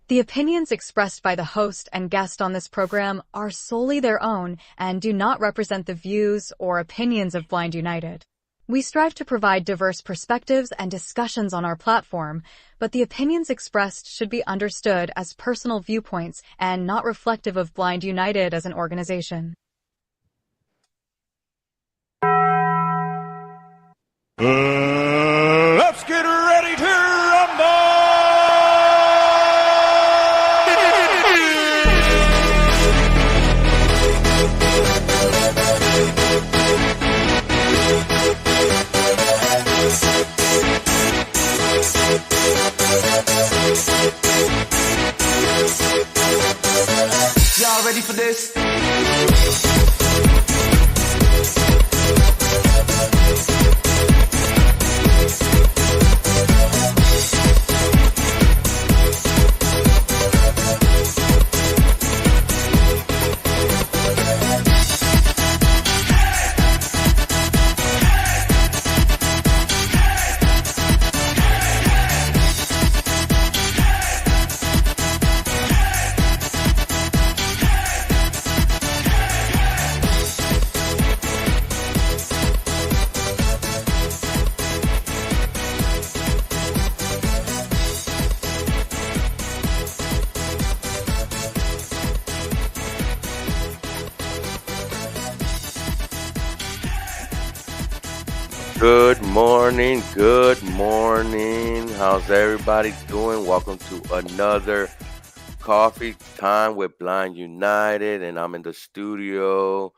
The opinions expressed by the host and guest on this program are solely their own and do not represent the views or opinions of Blind United. We strive to provide diverse perspectives and discussions on our platform, but the opinions expressed should be understood as personal viewpoints and not reflective of Blind United as an organization. Let's get ready to rumble! Y'all ready for this? Good morning. How's everybody doing? Welcome to another coffee time with Blind United, and I'm in the studio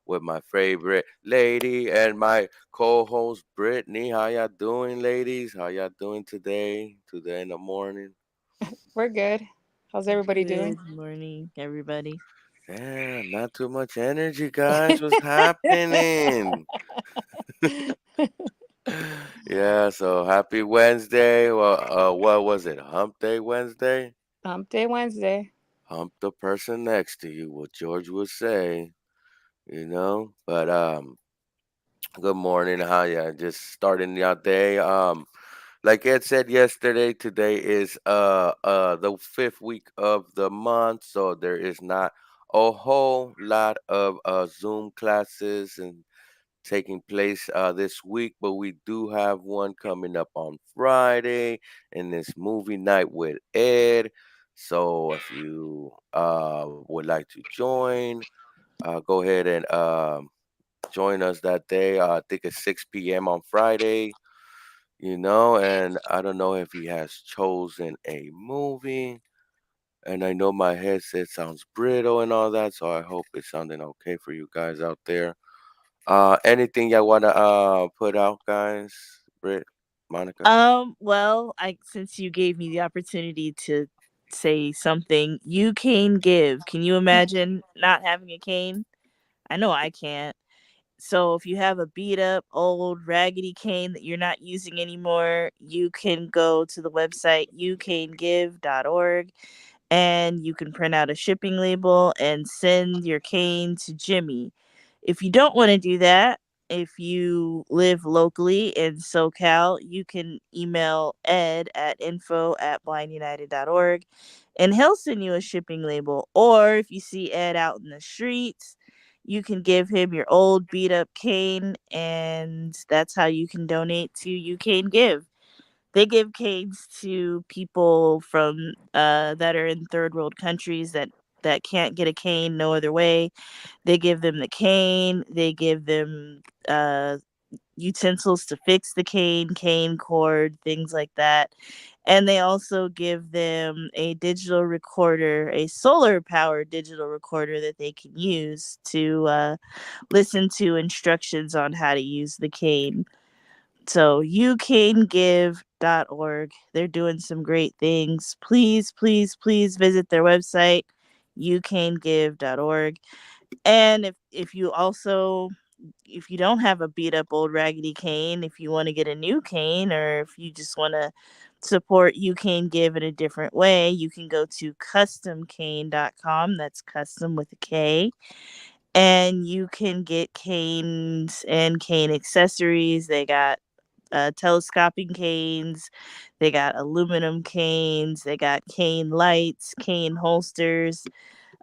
with my favorite lady and my co-host Brittany. How y'all doing, ladies? How y'all doing today in the morning? We're good. How's everybody doing? Good morning, everybody. Damn, not too much energy, guys. What's happening? Yeah, so happy Wednesday. Well, what was it? Hump Day Wednesday? Hump Day Wednesday. Hump the person next to you, what George would say, But good morning. How ya? Just starting your day. Like Ed said yesterday, today is the fifth week of the month, so there is not a whole lot of Zoom classes and taking place this week, but we do have one coming up on Friday, and it's movie night with Ed. So if you would like to join, go ahead and join us that day. I think it's 6 p.m. on Friday, and I don't know if he has chosen a movie. And I know my headset sounds brittle and all that, so I hope it's sounding okay for you guys out there. Anything y'all wanna put out, guys? Britt, Monica. Well, I since you gave me the opportunity to say something, you cane give. Can you imagine not having a cane? I know I can't. So if you have a beat up old raggedy cane that you're not using anymore, you can go to the website youcanegive.org and you can print out a shipping label and send your cane to Jimmy. If you don't want to do that, if you live locally in SoCal, you can email Ed at info@blindunited.org and he'll send you a shipping label. Or if you see Ed out in the streets, you can give him your old beat up cane, and that's how you can donate to You Cane Give. They give canes to people from that are in third world countries that can't get a cane no other way. They give them the cane. They give them utensils to fix the cane cord, things like that. And they also give them a digital recorder, a solar powered digital recorder that they can use to listen to instructions on how to use the cane. So youcanegive.org. They're doing some great things. Please, please, please visit their website, youcanegive.org. And if you also, if you don't have a beat up old raggedy cane, if you want to get a new cane, or if you just want to support You Cane Give in a different way, you can go to customcane.com. That's custom with a K. And you can get canes and cane accessories. They got telescoping canes, they got aluminum canes, they got cane lights, cane holsters,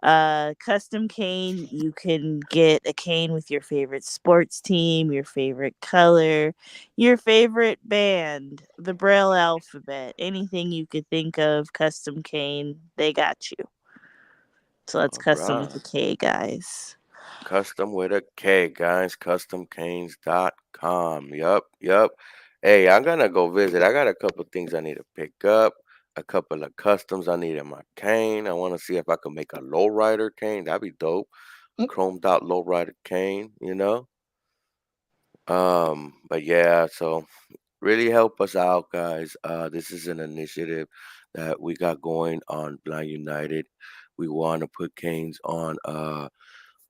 custom cane. You can get a cane with your favorite sports team, your favorite color, your favorite band, the Braille alphabet, anything you could think of, custom cane, they got you. So that's All custom with right. the K, guys. Custom with a K, guys. CustomCanes.com. Yup. Hey, I'm gonna go visit. I got a couple things I need to pick up. A couple of customs I need in my cane. I want to see if I can make a lowrider cane. That'd be dope. A chromed out lowrider cane. But yeah, so really help us out, guys. This is an initiative that we got going on Blind United. We want to put canes on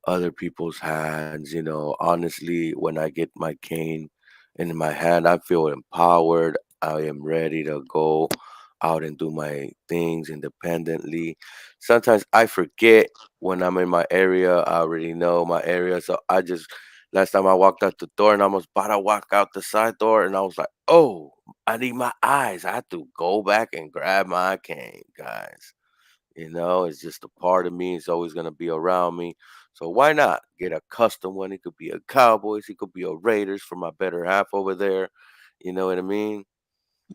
other people's hands. Honestly, when I get my cane in my hand, I feel empowered. I am ready to go out and do my things independently. Sometimes I forget when I'm in my area. I already know my area. So last time I walked out the door and I was about to walk out the side door and I was like, oh, I need my eyes. I have to go back and grab my cane, guys. It's just a part of me. It's always gonna be around me. So why not get a custom one? It could be a Cowboys. It could be a Raiders for my better half over there. You know what I mean?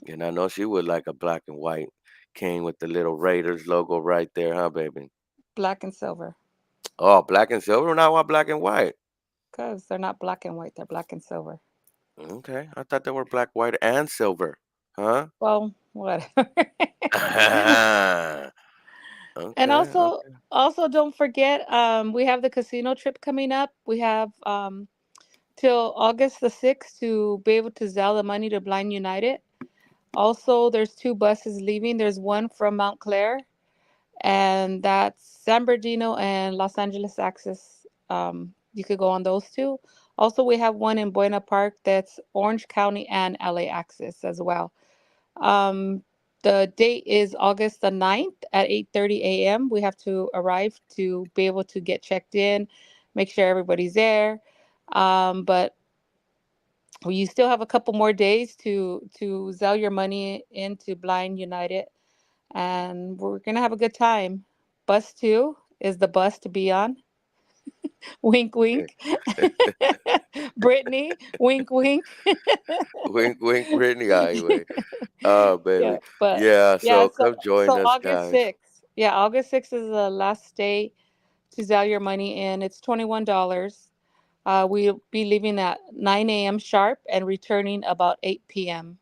And I know she would like a black and white cane with the little Raiders logo right there, huh, baby? Black and silver. Oh, black and silver. Now I want black and white. Because they're not black and white, they're black and silver. Okay, I thought they were black, white, and silver. Huh? Well, whatever. And Okay. also don't forget, we have the casino trip coming up. We have till August the 6th to be able to sell the money to Blind United. Also, there's two buses leaving. There's one from Mount Clair, and that's San Bernardino and Los Angeles Access. You could go on those two. Also, we have one in Buena Park that's Orange County and LA Access as well. Um, the date is August the 9th at 8:30 a.m. We have to arrive to be able to get checked in, make sure everybody's there. But you still have a couple more days to sell your money into Blind United, and we're gonna have a good time. Bus two is the bus to be on. Wink, wink. Brittany, wink, wink. Wink, wink, Brittany. Anyway. Oh, Yeah, baby. but Yeah, yeah, so come join us, August guys. 6th. Yeah, August 6th is the last day to sell your money in. It's $21. We'll be leaving at 9 a.m. sharp and returning about 8 p.m.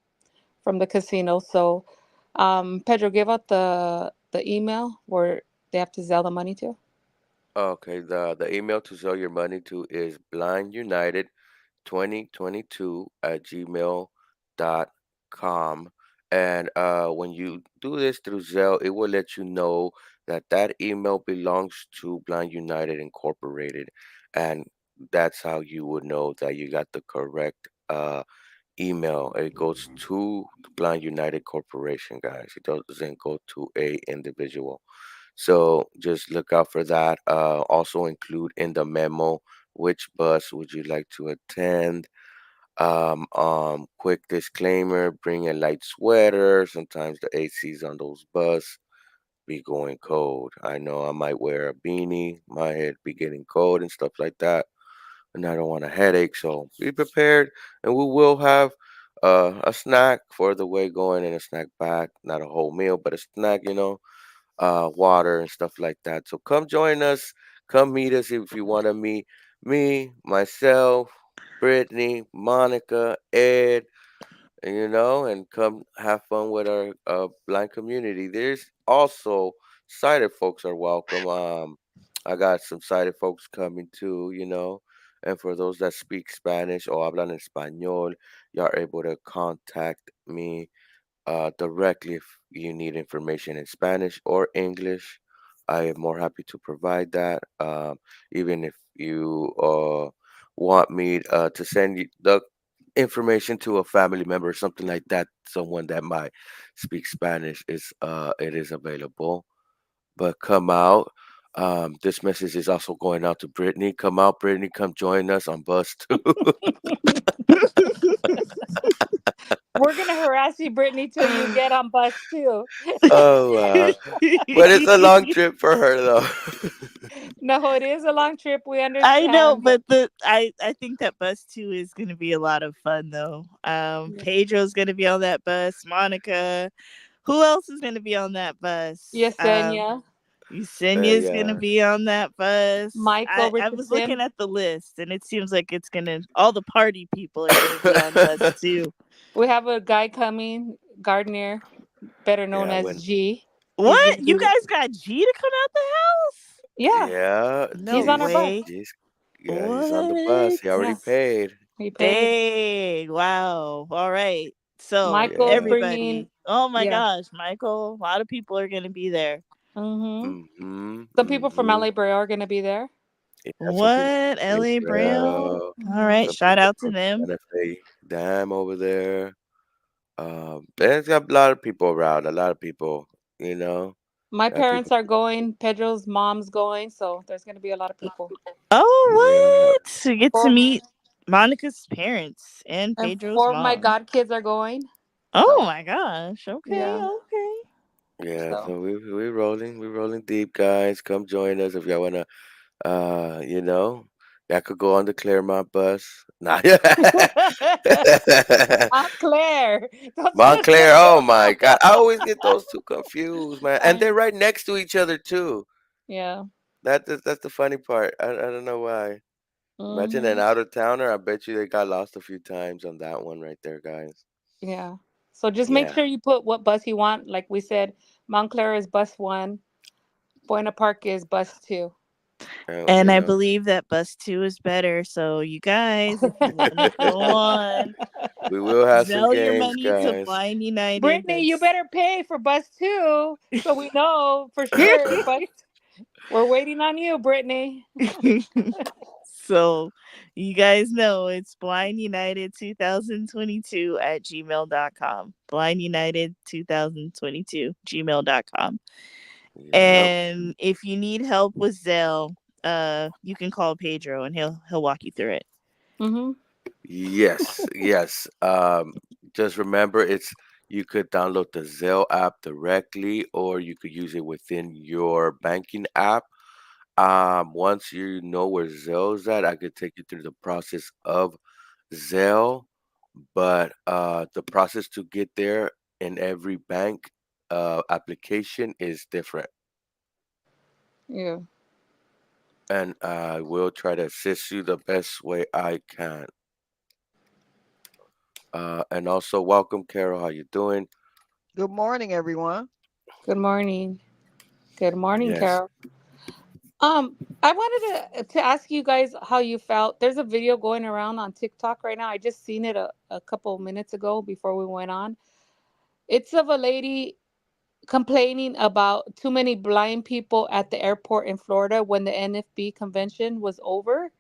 from the casino. So, Pedro, give out the email where they have to sell the money to. Okay, the email to sell your money to is blindunited2022@gmail.com. And when you do this through Zelle, it will let you know that that email belongs to Blind United Incorporated. And that's how you would know that you got the correct email. It goes to the Blind United Corporation, guys. It doesn't go to a individual. So just look out for that. Also include in the memo which bus would you like to attend. Quick disclaimer: bring a light sweater. Sometimes the ACs on those bus be going cold. I know I might wear a beanie. My head be getting cold and stuff like that, and I don't want a headache. So be prepared, and we will have a snack for the way going and a snack back. Not a whole meal, but a snack. Water and stuff like that. So come join us. Come meet us if you want to meet me, myself, Brittany, Monica, Ed, and come have fun with our blind community. There's also sighted folks are welcome. I got some sighted folks coming too. And for those that speak Spanish or hablan español, you are able to contact me directly if you need information in Spanish or English. I am more happy to provide that. Even if you want me to send you the information to a family member or something like that, someone that might speak Spanish, it is available. But come out. This message is also going out to Brittany. Come out, Brittany. Come join us on bus two. ask you, Brittany, till you get on bus too. Oh, but it's a long trip for her though. No, it is a long trip. We I know, understand, but but I think that bus too is gonna be a lot of fun though. yeah. Pedro's gonna be on that bus. Monica. Who else is gonna be on that bus? Yesenia, Yesenia's gonna Yeah. be on that bus. Michael I was looking Richardson, at the list and it seems like it's gonna all the party people are gonna be on bus too. we have a guy coming, Gardner, better known Yeah, as when G. He's What? gonna You be, guys got G to come out the house? yeah, yeah, No he's on our bus. way. he's on the bus. What? He already Yeah, paid. he paid. Dang. Wow. All right. So, Michael's Yeah. bringing, everybody. Oh my yeah. gosh, Michael. A lot of people are going to be there. Mm-hmm. Mm-hmm. Some people from Mm-hmm. LA Brea are gonna be there. Yeah, some people What? from LA Braille? Israel, All right. Hmm. some Shout people out to from them. Santa Fe Dam over there. There's got a lot of people around. A lot of people, you know. My A lot of people. parents are going. Pedro's mom's going, so there's gonna be a lot of people. Oh, Yeah. what? To get to Four meet Monica's parents and and Pedro's four of my mom. godkids are going. Oh So my gosh. Okay. yeah. Okay. Yeah, So so we're rolling deep, guys. Come join us if y'all wanna. You know, y'all could go on the Claremont bus. Nah. Montclair. Don't say Montclair. Oh my Claremont. God, I always get those two confused, man. And I, they're right next to each other too. yeah. That's the funny part. I don't know why. Imagine an Hmm. out of towner. I bet you they got lost a few times on that one right there, guys. Yeah. So just make Yeah. sure you put what bus you want. Like we said, Montclair is bus one. Buena Park is bus two. And You I know. believe that bus two is better. So you guys, if you want to go on, We will have some sell your games, money to guys. Blind United. Brittany, you That's better pay for bus two so we know for sure. But we're waiting on you, Brittany. so you guys know it's Blind United 2022 at gmail.com. Blind United 2022 gmail.com. Yep. And if you need help with Zelle, you can call Pedro and he'll walk you through it. Mm-hmm. Yes, yes. Just remember, it's you could download the Zelle app directly, or you could use it within your banking app. Once you know where Zelle's at, I could take you through the process of Zelle, but the process to get there in every bank application is different, Yeah. and I will try to assist you the best way I can. And also, welcome, Carol. How you doing? Good morning, everyone. Good morning. Good morning, Yes. Carol. I wanted to ask you guys how you felt. There's a video going around on TikTok right now. I just seen it a couple of minutes ago before we went on. It's of a lady complaining about too many blind people at the airport in Florida when the NFB convention was over.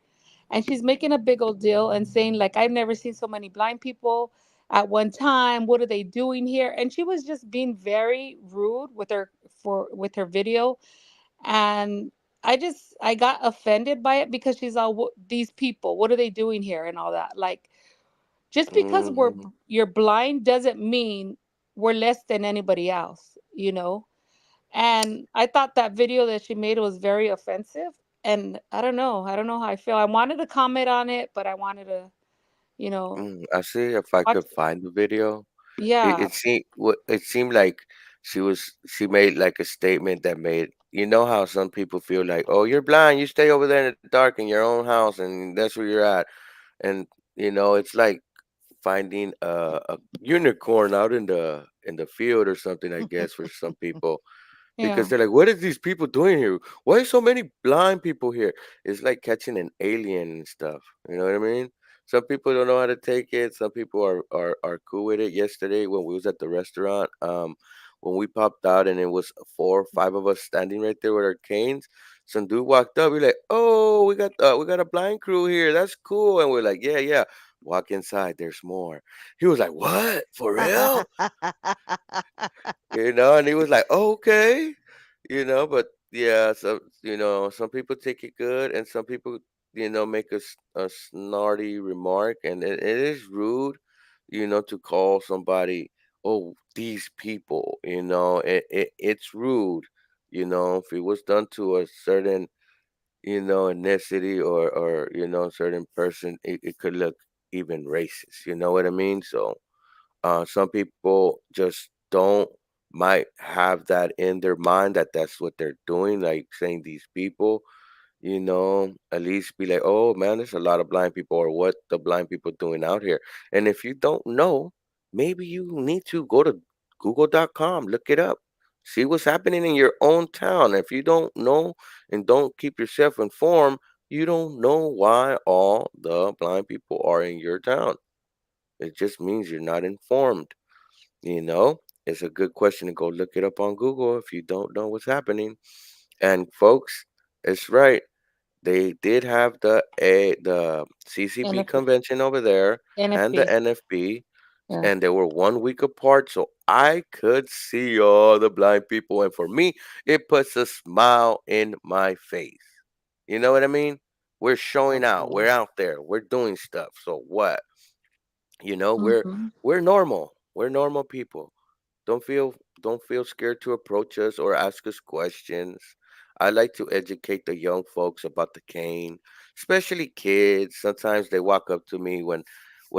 And she's making a big old deal and saying, like, I've never seen so many blind people at one time. What are they doing here? And she was just being very rude with her with her video. And I got offended by it because she's all, these people, what are they doing here and all that. Like, just because Hmm. you're blind doesn't mean we're less than anybody else, you know. And I thought that video that she made was very offensive. And I don't know how I feel. I wanted to comment on it, but I wanted to, you know, I see if I watch. could find the video. Yeah. It seemed like she made like a statement that made you know how some people feel like, oh, you're blind, you stay over there in the dark in your own house, and that's where you're at. And it's like finding a unicorn out in the field or something, I guess, for some people. Because Yeah. they're like, "What are these people doing here? Why so many blind people here?" It's like catching an alien and stuff. You know what I mean? Some people don't know how to take it. Some people are cool with it. Yesterday, when we was at the restaurant, when we popped out and it was 4 or 5 of us standing right there with our canes, some dude walked up. We're like, "Oh, we got a blind crew here. That's cool." And we're like, "Yeah, yeah." Walk inside. There's more. He was like, "What? For real?" And he was like, "Oh, okay," but yeah, so some people take it good, and some people, make a snarty remark, and it is rude, to call somebody oh, these people, it's rude, if it was done to a certain, ethnicity or certain person, it could look even racist. You know what I mean? So some people just don't might have that in their mind that that's what they're doing, like saying these people, at least be like, oh man, there's a lot of blind people, or what the blind people doing out here. And if you don't know, maybe you need to go to google.com, look it up, see what's happening in your own town. If you don't know and don't keep yourself informed, you don't know why all the blind people are in your town. It just means you're not informed. It's a good question to go look it up on Google if you don't know what's happening. And folks, it's right. They did have the CCP NFB. convention over there and the NFB. NFB, Yeah. and they were 1 week apart, so I could see all the blind people, and for me, it puts a smile in my face. You know what I mean? We're showing out. We're Okay. out there. We're doing stuff. So what? You know, we're Mm-hmm. we're normal. We're normal people. Don't feel don't feel scared to approach us or ask us questions. I like to educate the young folks about the cane, especially kids. Sometimes they walk up to me when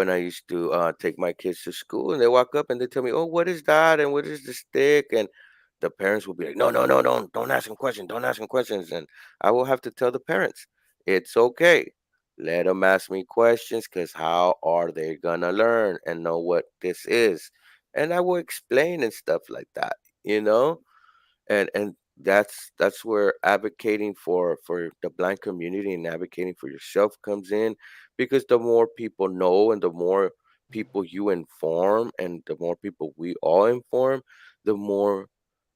I used to take my kids to school, and they walk up and they tell me, "Oh, what is that? And what is the stick?" And the parents will be like, "No, no, no, don't ask them questions. Don't ask them questions." And I will have to tell the parents, "It's okay. Let them ask me questions, because how are they gonna learn and know what this is?" And I will explain and stuff like that, you know? And that's where advocating for the blind community and advocating for yourself comes in, because the more people know and the more people you inform and the more people we all inform, the more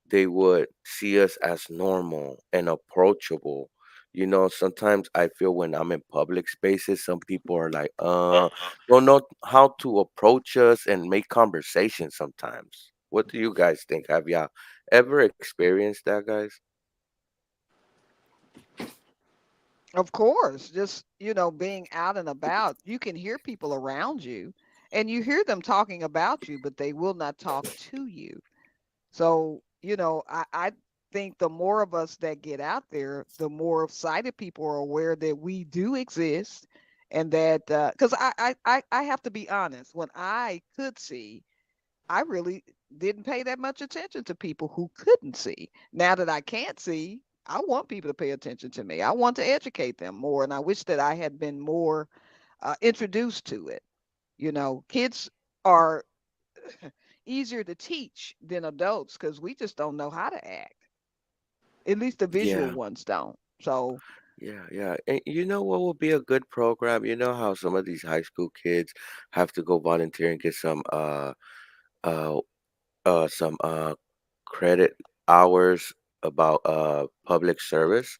they would see us as normal and approachable. Sometimes I feel when I'm in public spaces, some people are like, don't know how to approach us and make conversation sometimes. What do you guys think? Have y'all ever experienced that, guys? Of course, just, being out and about, you can hear people around you and you hear them talking about you, but they will not talk to you. So, I think the more of us that get out there, the more sighted people are aware that we do exist, and that, because I have to be honest, when I could see, I really didn't pay that much attention to people who couldn't see. Now that I can't see, I want people to pay attention to me. I want to educate them more, and I wish that I had been more introduced to it. Kids are easier to teach than adults because we just don't know how to act. At least the visual Yeah, ones don't. So yeah, yeah. And you know what would be a good program? You know how some of these high school kids have to go volunteer and get uh some credit hours about public service.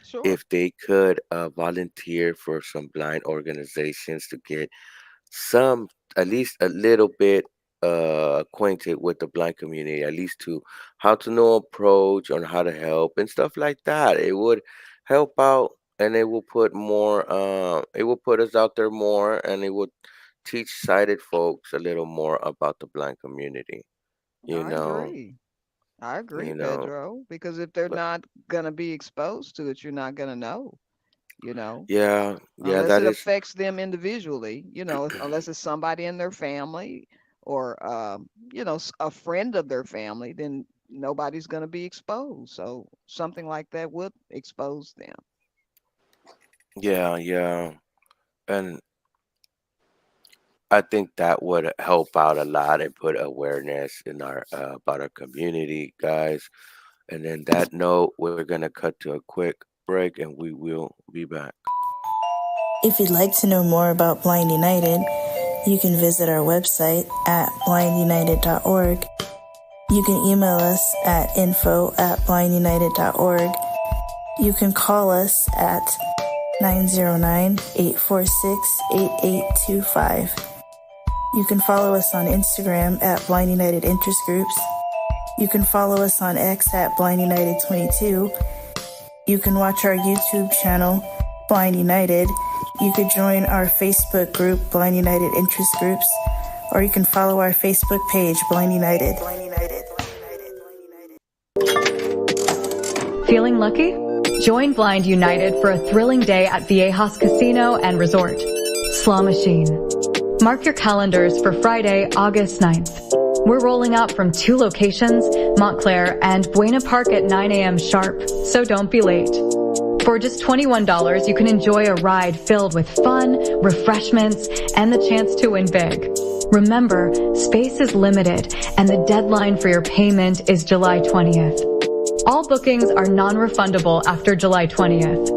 sure. If they could volunteer for some blind organizations to get some, at least a little bit acquainted with the blind community, at least to how to know approach on how to help and stuff like that, it would help out, and it will put more it will put us out there more, and it would teach sighted folks a little more about the blind community, you I know agree. I agree, you know Pedro, because if they're but not going to be exposed to it, you're not going to know, you know. yeah, yeah, Unless that it is. affects them individually, unless it's somebody in their family or, a friend of their family, then nobody's going to be exposed. So something like that would expose them. Yeah, yeah. And I think that would help out a lot and put awareness in our about our community, guys. And then that note, we're gonna cut to a quick break, and we will be back. If you'd like to know more about Blind United, you can visit our website at blindunited.org. You can email us at info@blindunited.org. You can call us at 909-846-8825. You can follow us on Instagram at Blind United Interest Groups. You can follow us on X at Blind United 22. You can watch our YouTube channel, Blind United. You could join our Facebook group, Blind United Interest Groups, or you can follow our Facebook page, Blind United. Feeling lucky? Join Blind United for a thrilling day at Viejas Casino and Resort. Slaw Machine. Mark your calendars for Friday, August 9th. We're rolling out from 2 locations, Montclair and Buena Park at 9 a.m. sharp, so don't be late. For just $21, you can enjoy a ride filled with fun, refreshments, and the chance to win big. Remember, space is limited, and the deadline for your payment is July 20th. All bookings are non-refundable after July 20th.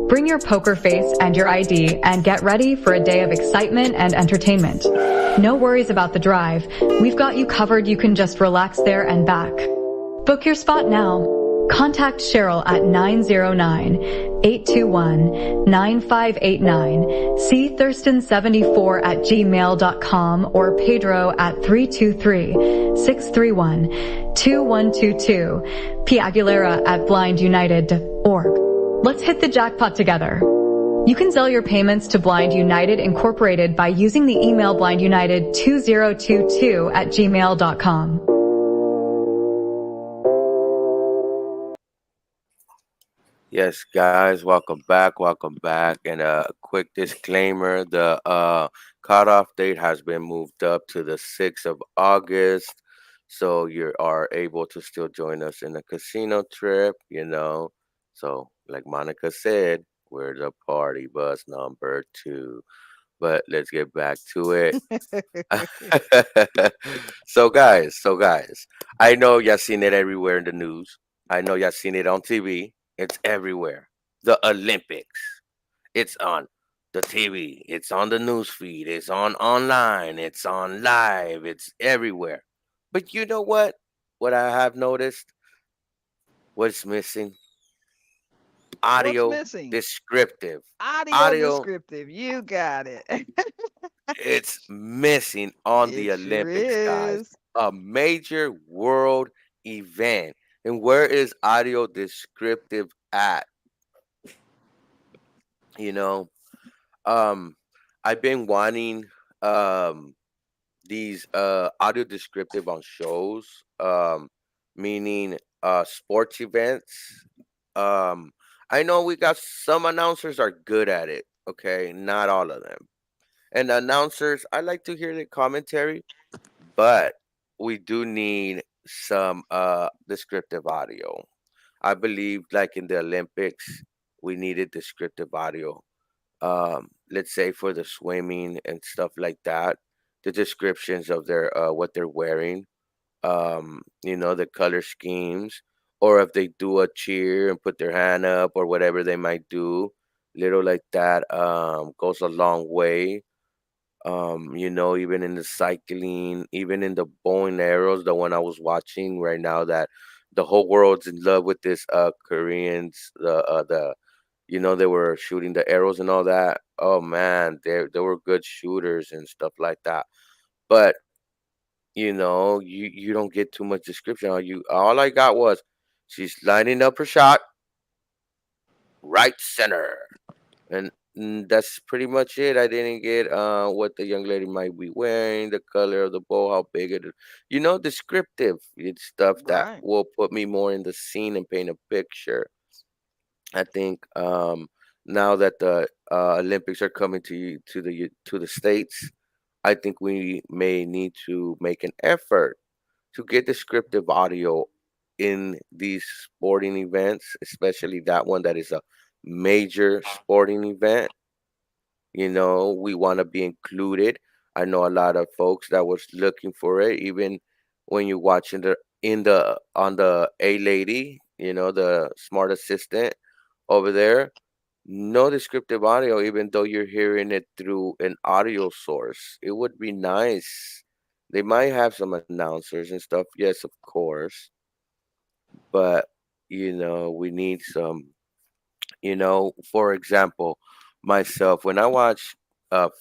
Bring your poker face and your ID and get ready for a day of excitement and entertainment. No worries about the drive. We've got you covered. You can just relax there and back. Book your spot now. Contact Cheryl at 909-821-9589, C Thurston74@gmail.com, or Pedro at 323-631-2122, P Aguilera at blindunited.org. Let's hit the jackpot together. You can sell your payments to Blind United Incorporated by using the email blindunited2022@gmail.com. Yes, guys, welcome back. Welcome back. And a quick disclaimer, the cutoff date has been moved up to the 6th of August. So you are able to still join us in the casino trip, you know. So, like Monica said, we're the party bus number 2. But let's get back to it. So guys, I know y'all seen it everywhere in the news. I know y'all seen it on TV. It's everywhere. The Olympics. It's on the TV. It's on the news feed. It's on online. It's on live. It's everywhere. But you know what? What I have noticed? What's missing? What's Audio missing? descriptive. Audio Audio, descriptive. You got it. it's missing on It the sure Olympics, guys. is. A major world event. And where is audio descriptive at? You know, um, I've been wanting um these audio descriptive on shows, meaning sports events. Um, I know we got some announcers are good at it. Okay, not all of them. And announcers, I like to hear the commentary, but we do need some descriptive audio. I believe like in the Olympics, we needed descriptive audio. Let's say for the swimming and stuff like that, the descriptions of their what they're wearing, you know, the color schemes, or if they do a cheer and put their hand up or whatever they might do, little like that goes a long way. You know, even in the cycling, even in the bow and arrows, the one I was watching right now, that the whole world's in love with this Koreans, the you know, they were shooting the arrows and all that. Oh man, they were good shooters and stuff like that. But you know, you don't get too much description. All I got was she's lining up her shot, right center. And that's pretty much it. I didn't get what the young lady might be wearing, the color of the bow, how big it is. You know, descriptive. It's stuff that Right. will put me more in the scene and paint a picture. I think now that the Olympics are coming to the states, I think we may need to make an effort to get descriptive audio in these sporting events, especially that one that is a major sporting event. You know, we want to be included. I know a lot of folks that was looking for it, even when you're watching the in the on the A lady, you know, the smart assistant over there. No descriptive audio, even though you're hearing it through an audio source. It would be nice. They might have some announcers and stuff, yes, of course, but you know, we need some. You know, for example, myself, when I watch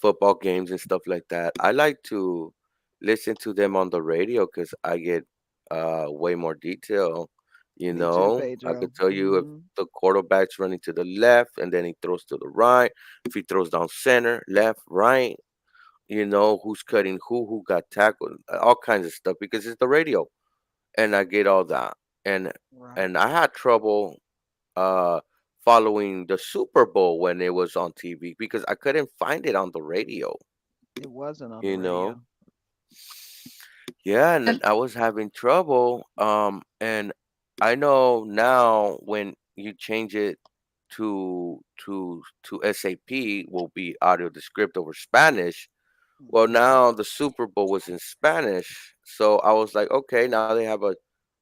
football games and stuff like that, I like to listen to them on the radio because I get way more detail. You Me too, know, I Pedro. could tell you if Hmm. the quarterback's running to the left and then he throws to the right, if he throws down center, left, right. who's cutting who got tackled, all kinds of stuff because it's the radio, and I get all that, and Right. and I had trouble uh following the Super Bowl when it was on TV because I couldn't find it on the radio, It wasn't on the you know. radio. Yeah, and And I was having trouble. And I know now when you change it to SAP will be audio descriptive or Spanish. Well, Hmm. now the Super Bowl was in Spanish, so I was like, okay, now they have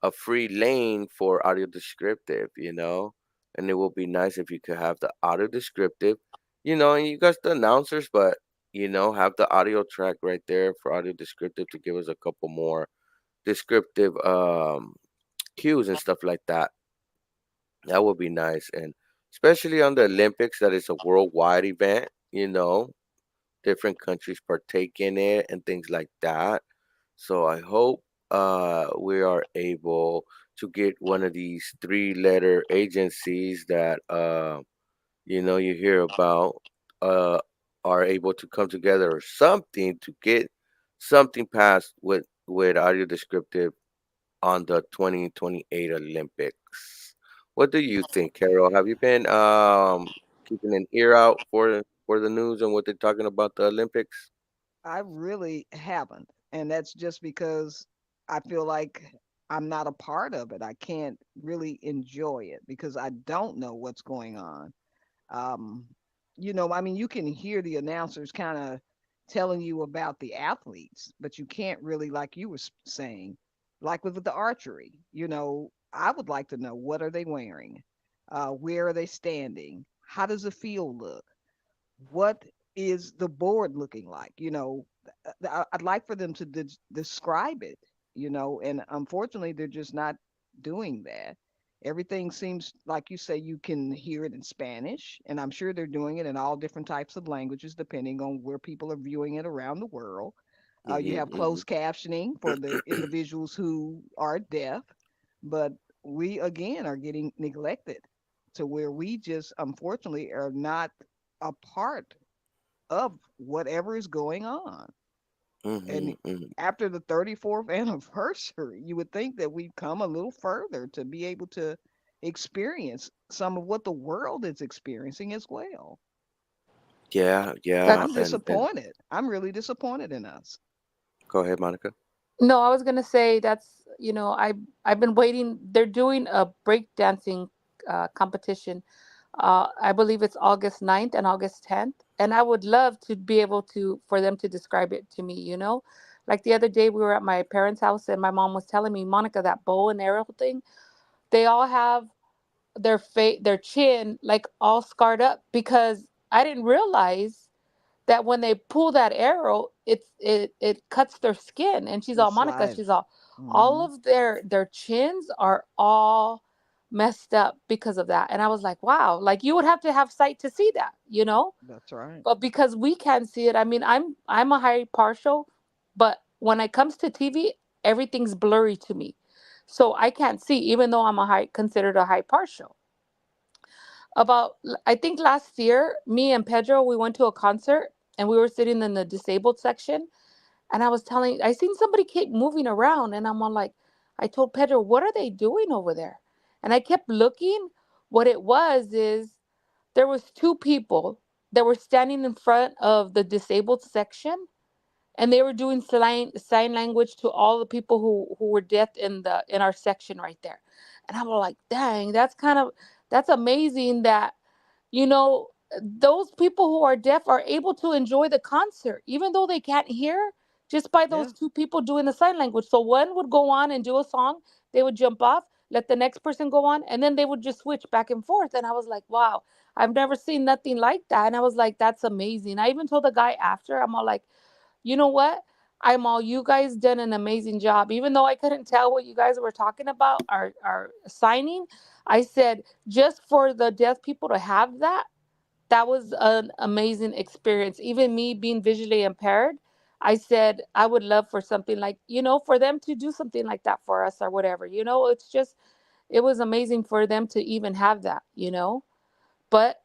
a free lane for audio descriptive, and it will be nice if you could have the audio descriptive, and you got the announcers, but have the audio track right there for audio descriptive to give us a couple more descriptive cues and stuff like that. That would be nice, and especially on the Olympics, that is a worldwide event. Different countries partake in it and things like that. So I hope we are able to get one of these three-letter agencies that you hear about uh are able to come together or something to get something passed with audio descriptive on the 2028 Olympics. What do you think, Carol? Have you been keeping an ear out for the news and what they're talking about the Olympics? I really haven't. And that's just because I feel like I'm not a part of it. I can't really enjoy it because I don't know what's going on. Um, I mean, you can hear the announcers kind of telling you about the athletes, but you can't really, like you were saying, like with the archery, I would like to know, what are they wearing? Where are they standing? How does the field look? What is the board looking like? I'd like for them to describe it, and unfortunately, they're just not doing that. Everything seems like, you say, you can hear it in Spanish, and I'm sure they're doing it in all different types of languages depending on where people are viewing it around the world. You Hmm. have closed captioning for the individuals who are deaf, but we again are getting neglected to where we just unfortunately are not a part of whatever is going on. And Hmm. Hmm. after the 34th anniversary, you would think that we've come a little further to be able to experience some of what the world is experiencing as well. Yeah, yeah, I'm that's and disappointed. I'm really disappointed in us. go ahead, Monica. no, I was gonna say that's I've been waiting. They're doing a breakdancing competition. I believe it's August 9th and August 10th, and I would love to be able to for them to describe it to me. Like the other day we were at my parents' house and my mom was telling me, Monica, that bow and arrow thing, they all have their chin like all scarred up because I didn't realize that when they pull that arrow, it cuts their skin. And she's It all, Monica, slides. she's all Hmm. of their chins are all messed up because of that. And I was like, wow, like you would have to have sight to see that. That's right. But because we can't see it, I mean, I'm a high partial, but when it comes to TV, everything's blurry to me. So I can't see, even though I'm a high considered a high partial. I think last year, me and Pedro, we went to a concert and we were sitting in the disabled section. And I seen somebody keep moving around. And I'm all like, I told Pedro, what are they doing over there? And I kept looking. What it was is there was two people that were standing in front of the disabled section and they were doing sign language to all the people who were deaf in our section right there. And I'm like, dang, that's amazing that you know those people who are deaf are able to enjoy the concert even though they can't hear, just by Yeah. those two people doing the sign language. So one would go on and do a song, they would jump off, let the next person go on, and then they would just switch back and forth. And I was like, wow, I've never seen nothing like that. And I was like, that's amazing. I even told the guy after, I'm all like, you know what? You guys done an amazing job. Even though I couldn't tell what you guys were talking about, our signing, I said, just for the deaf people to have that, that was an amazing experience. Even me being visually impaired, I said, I would love for something like, for them to do something like that for us or whatever. It was amazing for them to even have that. But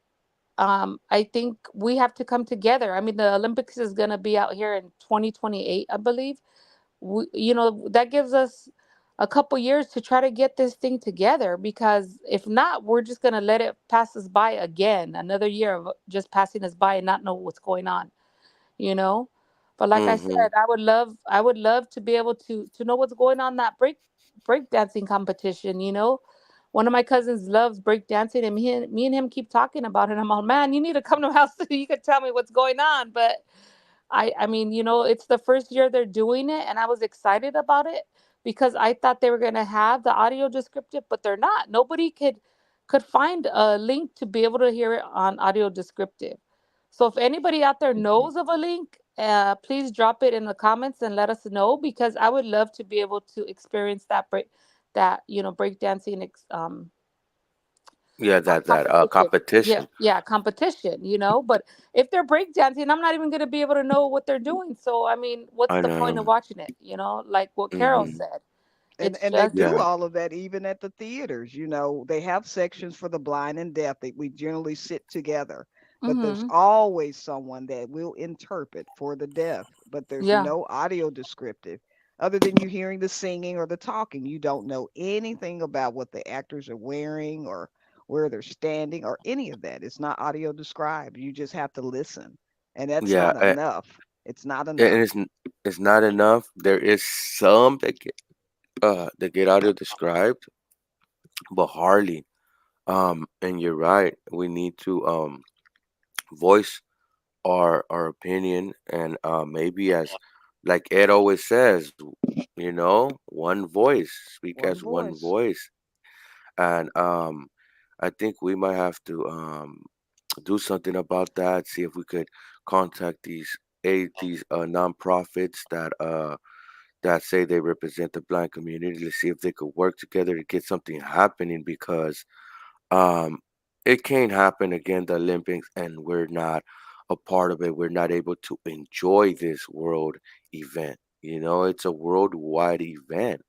I think we have to come together. I mean, the Olympics is going to be out here in 2028, I believe. That gives us a couple years to try to get this thing together, because if not, we're just going to let it pass us by again, another year of just passing us by and not know what's going on, you know. But like I Mm-hmm. said, I would love to be able to know what's going on in that break dancing competition, one of my cousins loves break dancing, and me and him keep talking about it. I'm all, man, you need to come to my house so you can tell me what's going on. But I mean, it's the first year they're doing it, and I was excited about it because I thought they were gonna have the audio descriptive, but they're not. Nobody could find a link to be able to hear it on audio descriptive. So if anybody out there knows of a link, please drop it in the comments and let us know, because I would love to be able to experience that breakdancing Yeah, that competition. Yeah, competition. yeah, competition, but if they're breakdancing, I'm not even going to be able to know what they're doing. So, I mean, what's I the point know. of watching it? Like what Carol Mm-hmm. said. And It's they just, do Yeah. all of that even at the theaters. They have sections for the blind and deaf that we generally sit together. But there's mm-hmm, always someone that will interpret for the deaf, but there's yeah. no audio descriptive. Other than you hearing the singing or the talking, you don't know anything about what the actors are wearing or where they're standing or any of that. It's not audio described. You just have to listen. And that's Yeah. not enough. It's not And enough. it's not enough. There is some that get audio described, but hardly. And you're right. We need to voice our opinion, and maybe, as like Ed always says, one voice, speak One as one voice, voice. And I think we might have to do something about that. See if we could contact these nonprofits that say they represent the blind community, to see if they could work together to get something happening, because um, it can't happen again, the Olympics, and we're not a part of it. We're not able to enjoy this world event. It's a worldwide event.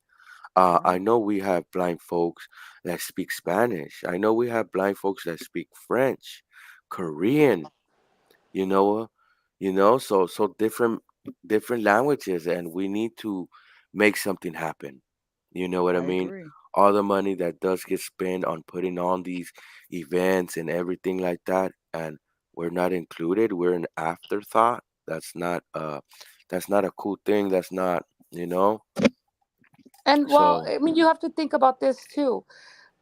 I right? know we have blind folks that speak Spanish. I know we have blind folks that speak French, Korean, you know, so different languages, and we need to make something happen. You know what I I mean? agree. All the money that does get spent on putting on these events and everything like that, and we're not included. We're an afterthought. That's not a cool thing. That's not, you know. And well, So I mean, you have to think about this too.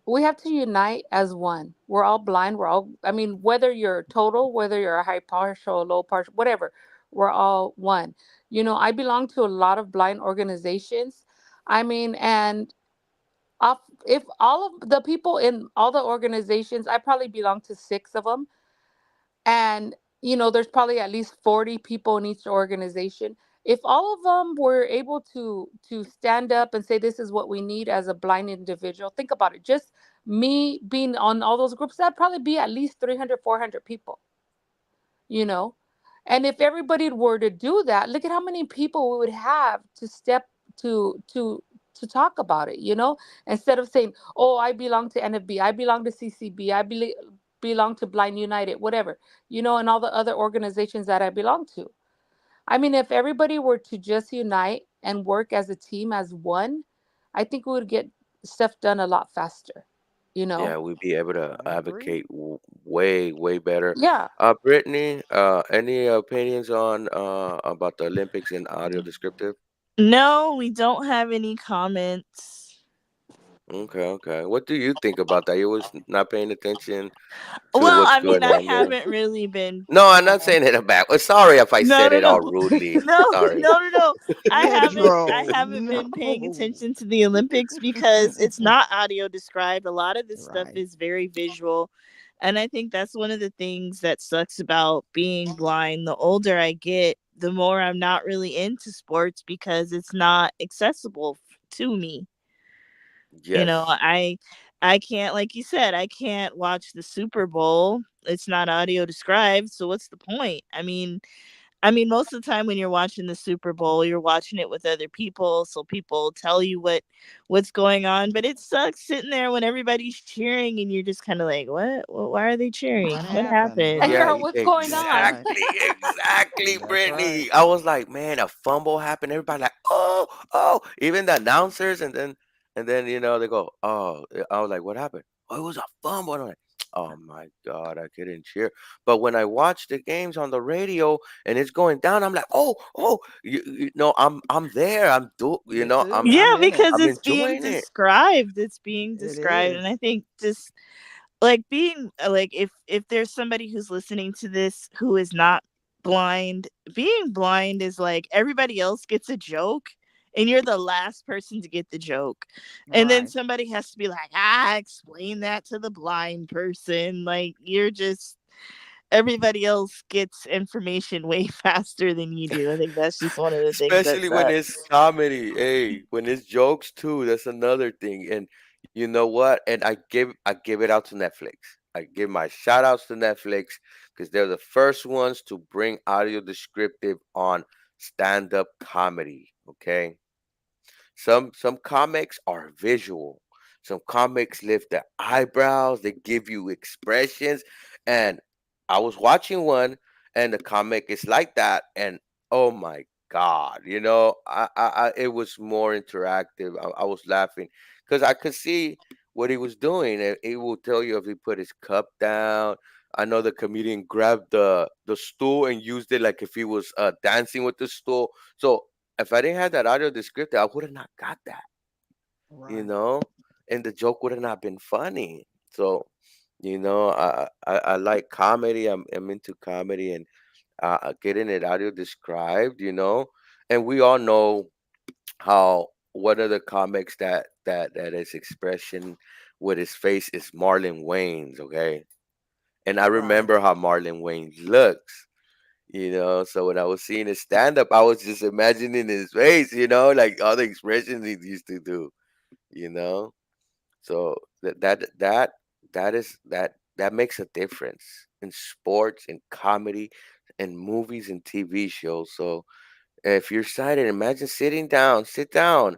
We have to unite as one. We're all blind. I mean, whether you're total, whether you're a high partial, low partial, whatever, we're all one. I belong to a lot of blind organizations. I mean, and off, if all of the people in all the organizations, I probably belong to six of them, and there's probably at least 40 people in each organization. If all of them were able to stand up and say this is what we need as a blind individual, think about it. Just me being on all those groups, that'd probably be at least 300, 400 people, you know and if everybody were to do that, look at how many people we would have to step to talk about it, instead of saying, oh, I belong to NFB, I belong to CCB, belong to Blind United, whatever, and all the other organizations that I belong to. I mean, if everybody were to just unite and work as a team, as one, I think we would get stuff done a lot faster, you know yeah, we'd be able to I agree. advocate way, way better. yeah. Brittany, any opinions on about the Olympics and audio descriptive? No, we don't have any comments. Okay, okay. What do you think about that? You was not paying attention to Well, what's I mean, going I on there. haven't really been. No, I'm not saying it about. Sorry if I No, said no, it all no, rudely. no, Sorry. no, no, no. I haven't. I Pedro, haven't no. been paying attention to the Olympics because it's not audio described. A lot of this stuff Right. is very visual, and I think that's one of the things that sucks about being blind. The older I get, the more I'm not really into sports because it's not accessible to me. You know, Yes. I can't, like you said, I can't watch the Super Bowl. It's not audio described, so what's the point? I mean, I mean, most of the time when you're watching the Super Bowl, you're watching it with other people, so people tell you what's going on. But it sucks sitting there when everybody's cheering, and you're just kind of like, "What? Why are they cheering? What What happened? happened?" Yeah, Girl, what's going That's on? right. exactly, That's right. Brittany. I was like, man, a fumble happened. Everybody like, oh, oh, even the announcers, and then they go, oh, I was like, what happened? Oh, it was a fumble. And I'm like, oh my god, I couldn't cheer. But when I watch the games on the radio and it's going down, I'm like, oh, oh, I'm there. Me too. I'm Yeah, I'm in it. because I'm it's being enjoying it. described. It's being It described, and is. I think just like being like if there's somebody who's listening to this who is not blind, being blind is like everybody else gets a joke and you're the last person to get the joke, and then Right. somebody has to be like, explain that to the blind person. Like, you're just, everybody else gets information way faster than you do. I think that's just one of the things that Especially when it's sucks. comedy. Hey, when it's jokes too, that's another thing. And you know what? And I give it out to Netflix. I give my shout outs to Netflix because they're the first ones to bring audio descriptive on stand up comedy. Okay. Some comics are visual. Some comics lift their eyebrows. They give you expressions. And I was watching one, and the comic is like that. And oh my god, it was more interactive. I was laughing because I could see what he was doing. And it will tell you if he put his cup down. I know the comedian grabbed the stool and used it like if he was dancing with the stool. So if I didn't have that audio descriptor, I would have not got that, you Right. know, and the joke would have not been funny. So, I like comedy. I'm into comedy and getting it audio described, and we all know how one of the comics that is expression with his face is Marlon Wayne's, okay, and I Right. remember how Marlon Wayne looks. So when I was seeing his stand up, I was just imagining his face, like all the expressions he used to do, you know. So that makes a difference in sports, in comedy, in movies and TV shows. So if you're excited, imagine sit down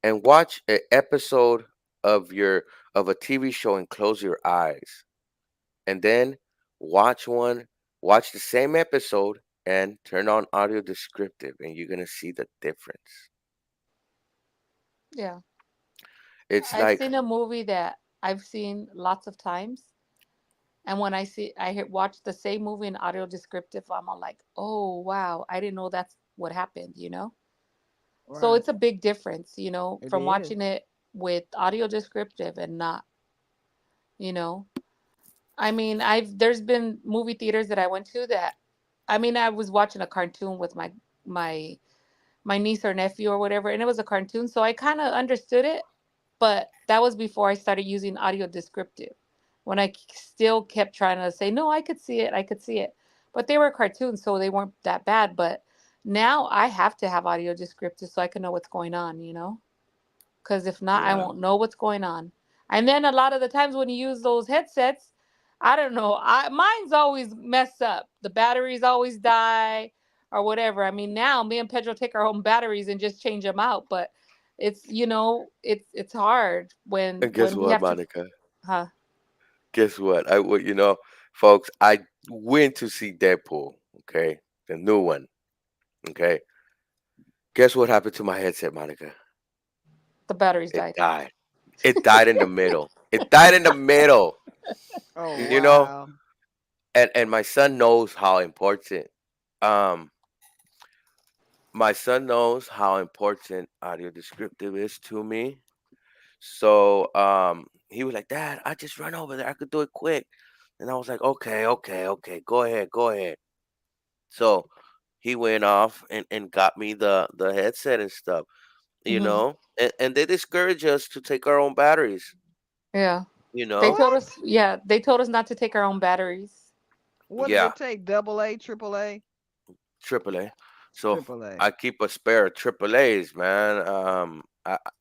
and watch an episode of your of a TV show and close your eyes, and then watch one, watch the same episode and turn on audio descriptive, and you're gonna see the difference. Yeah. It's I've like seen a movie that I've seen lots of times. And when watch the same movie in audio descriptive, I'm all like, oh, wow, I didn't know that's what happened. So Right. it's a big difference, It from is. watching it with audio descriptive and not, you know. I mean, there's been movie theaters that I went to that, I mean, I was watching a cartoon with my my niece or nephew or whatever, and it was a cartoon, so I kind of understood it, but that was before I started using audio descriptive. When still kept trying to say, no, I could see it, I could see it. But they were cartoons, so they weren't that bad. But now I have to have audio descriptive so I can know what's going on. Because if not, I yeah, won't know what's going on. And then a lot of the times when you use those headsets, I don't know, mine's always mess up. The batteries always die or whatever. I mean, now me and Pedro take our own batteries and just change them out, but it's hard when and guess we what, have to, Monica? huh? Guess what? Folks, I went to see Deadpool. Okay, the new one. Okay, guess what happened to my headset, Monica? The batteries It died. died. It died in the middle. It died in the middle. Oh You know, wow. and my son knows how important. Um, my son knows how important audio descriptive is to me. So he was like, Dad, I just run over there. I could do it quick. And I was like, okay, okay, okay. Go ahead, go ahead. So he went off and got me the headset and stuff, Hmm. and they discourage us to take our own batteries, Yeah. you They know? told What? us, yeah, they told us not to take our own batteries. What did Yeah, it take? Double A, triple A, AAA. So triple A. I keep a spare of AAA's, man.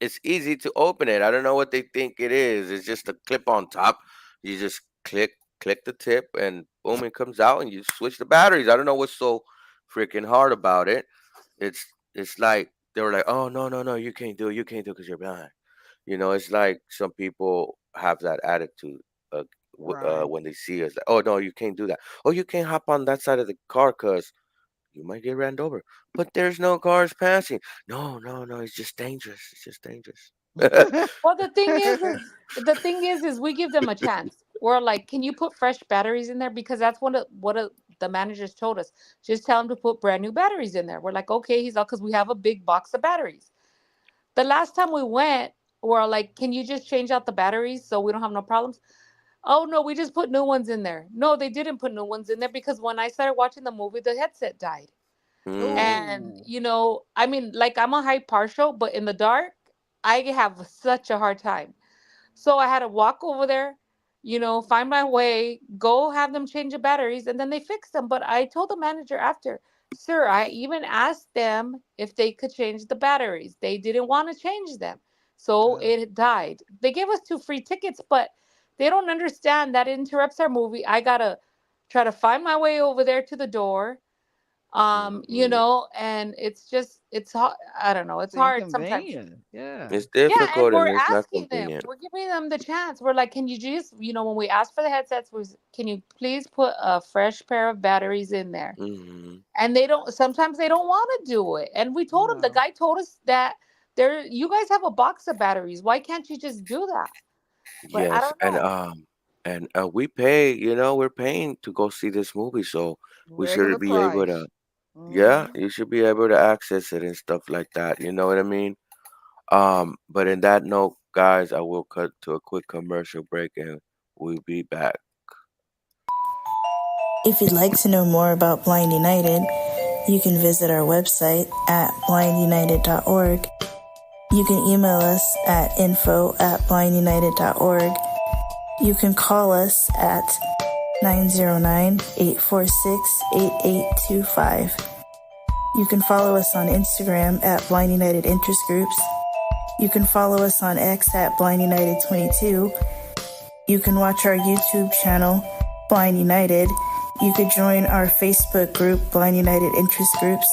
It's easy to open it. I don't know what they think it is. It's just a clip on top. You just click the tip, and boom, it comes out, and you switch the batteries. I don't know what's so freaking hard about it. It's like they were like, oh no no no, you can't do it because you're blind. It's like some people have that attitude uh, Right. when they see us. Like, oh no, you can't do that. Oh, you can't hop on that side of the car because you might get ran over. But there's no cars passing. No, no, no. It's just dangerous. It's just dangerous. Well, the thing is we give them a chance. We're like, can you put fresh batteries in there? Because that's what the managers told us. Just tell them to put brand new batteries in there. We're like, okay. He's all, because we have a big box of batteries. The last time we went, we're like, can you just change out the batteries so we don't have no problems? Oh no, we just put new ones in there. No, they didn't put new ones in there because when I started watching the movie, the headset died. Mm, And Oh, I mean, like, I'm a high partial, but in the dark, I have such a hard time. So I had to walk over there, find my way, go have them change the batteries, and then they fixed them. But I told the manager after, sir, I even asked them if they could change the batteries. They didn't want to change them. So uh, it died. They gave us 2 free tickets, but they don't understand that it interrupts our movie. I gotta try to find my way over there to the door. mm-mm. And it's hard. I don't know, it's it's hard sometimes. inconvenient. Yeah. It's Yeah, and difficult we're and it's not asking them, convenient. we're giving them the chance. We're like, can you just, when we ask for the headsets, was, can you please put a fresh pair of batteries in there? Hmm. And they don't. Sometimes they don't want to do it. And we told them, the No. guy told us that you guys have a box of batteries. Why can't you just do that? But I Yes, don't know. and we pay. We're paying to go see this movie, so we Regular should be able to. price. Yeah, Hmm. you should be able to access it and stuff like that. You know what I mean? But in that note, guys, I will cut to a quick commercial break and we'll be back. If you'd like to know more about Blind United, you can visit our website at blindunited.org. You can email us at info@blindunited.org. You can call us at 909-846-8825. You can follow us on Instagram at Blind United Interest Groups. You can follow us on X at Blind United 22. You can watch our YouTube channel, Blind United. You could join our Facebook group, Blind United Interest Groups,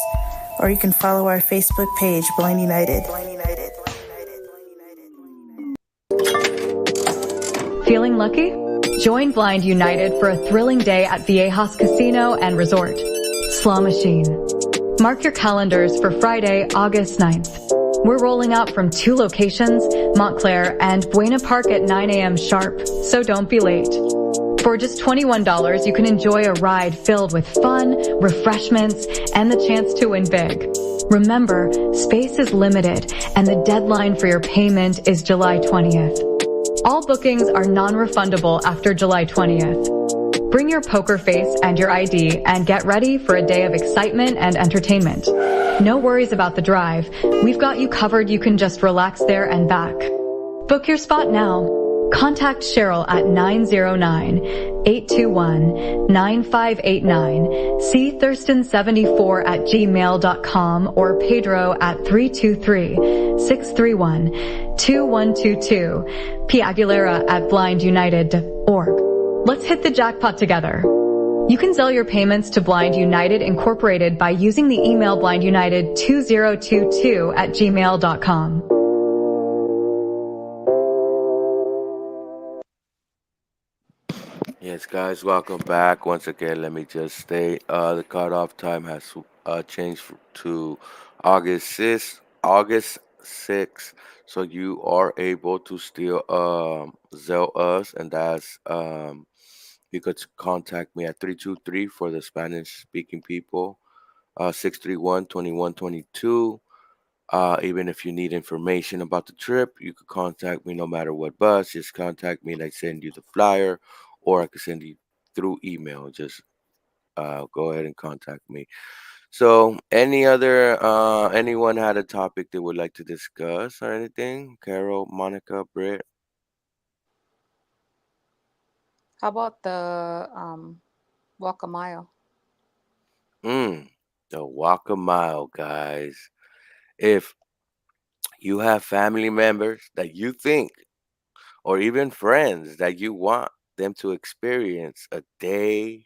or you can follow our Facebook page, Blind United. Feeling lucky? Join Blind United for a thrilling day at Viejas Casino and Resort. Slaw Machine. Mark your calendars for Friday, August 9th. We're rolling out from 2 locations, Montclair and Buena Park at 9 a.m. sharp, so don't be late. For just $21, you can enjoy a ride filled with fun, refreshments, and the chance to win big. Remember, space is limited, and the deadline for your payment is July 20th. All bookings are non-refundable after July 20th. Bring your poker face and your ID and get ready for a day of excitement and entertainment. No worries about the drive. We've got you covered. You can just relax there and back. Book your spot now. Contact Cheryl at 909-821-9589, C Thurston74@gmail.com, or Pedro at 323-631-2122, P Aguilera at blindunited.org. Let's hit the jackpot together. You can sell your payments to Blind United Incorporated by using the email blindunited2022@gmail.com. Yes, guys, welcome back. Once again, let me just state the cutoff time has changed to August 6th. So you are able to still Zell us, and that's you could contact me at 323 for the Spanish speaking people, 631-2122. Even if you need information about the trip, you could contact me no matter what bus. Just contact me and I send you the flyer, or I could send you through email. Just go ahead and contact me. So, anyone had a topic they would like to discuss or anything? Carol, Monica, Britt. How about the walk a mile? The walk a mile, guys. If you have family members that you think, or even friends that you want them to experience a day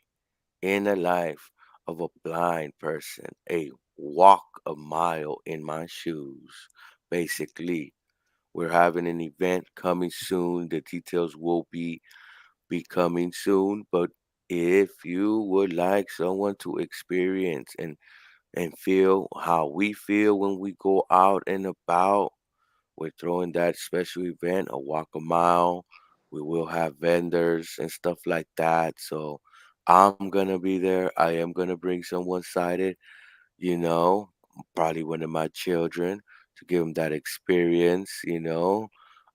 in the life of a blind person, a walk a mile in my shoes. Basically, we're having an event coming soon. The details will be coming soon, but if you would like someone to experience and feel how we feel when we go out and about, we're throwing that special event, a walk a mile. We will have vendors and stuff like that. So I'm gonna be there. I am gonna bring someone sighted, you know, probably one of my children to give them that experience.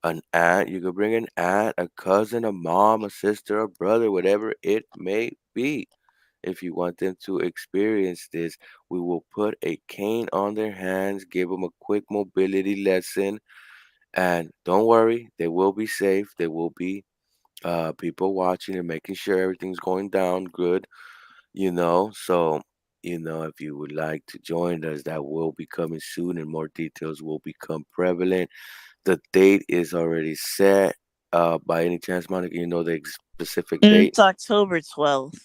An aunt, you could bring an aunt, a cousin, a mom, a sister, a brother, whatever it may be. If you want them to experience this, we will put a cane on their hands, give them a quick mobility lesson, and don't worry, they will be safe. There will be people watching and making sure everything's going down good. So, if you would like to join us, that will be coming soon and more details will become prevalent. The date is already set. By any chance, Monica, you know the specific date? It's October 12th.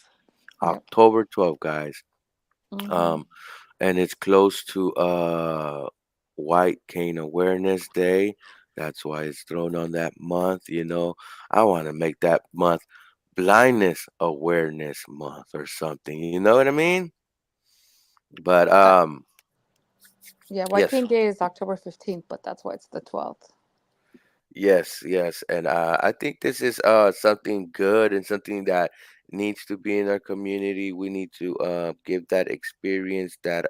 Yep. October 12th, guys. Mm-hmm. Um, and it's close to White Cane Awareness Day. That's why it's thrown on that month. I want to make that month Blindness Awareness Month or something. You know what I mean? But Uh, yeah, White yes, Cane Day is October 15th, but that's why it's the 12th. yes, yes, and I think this is something good and something that needs to be in our community. We need to give that experience, that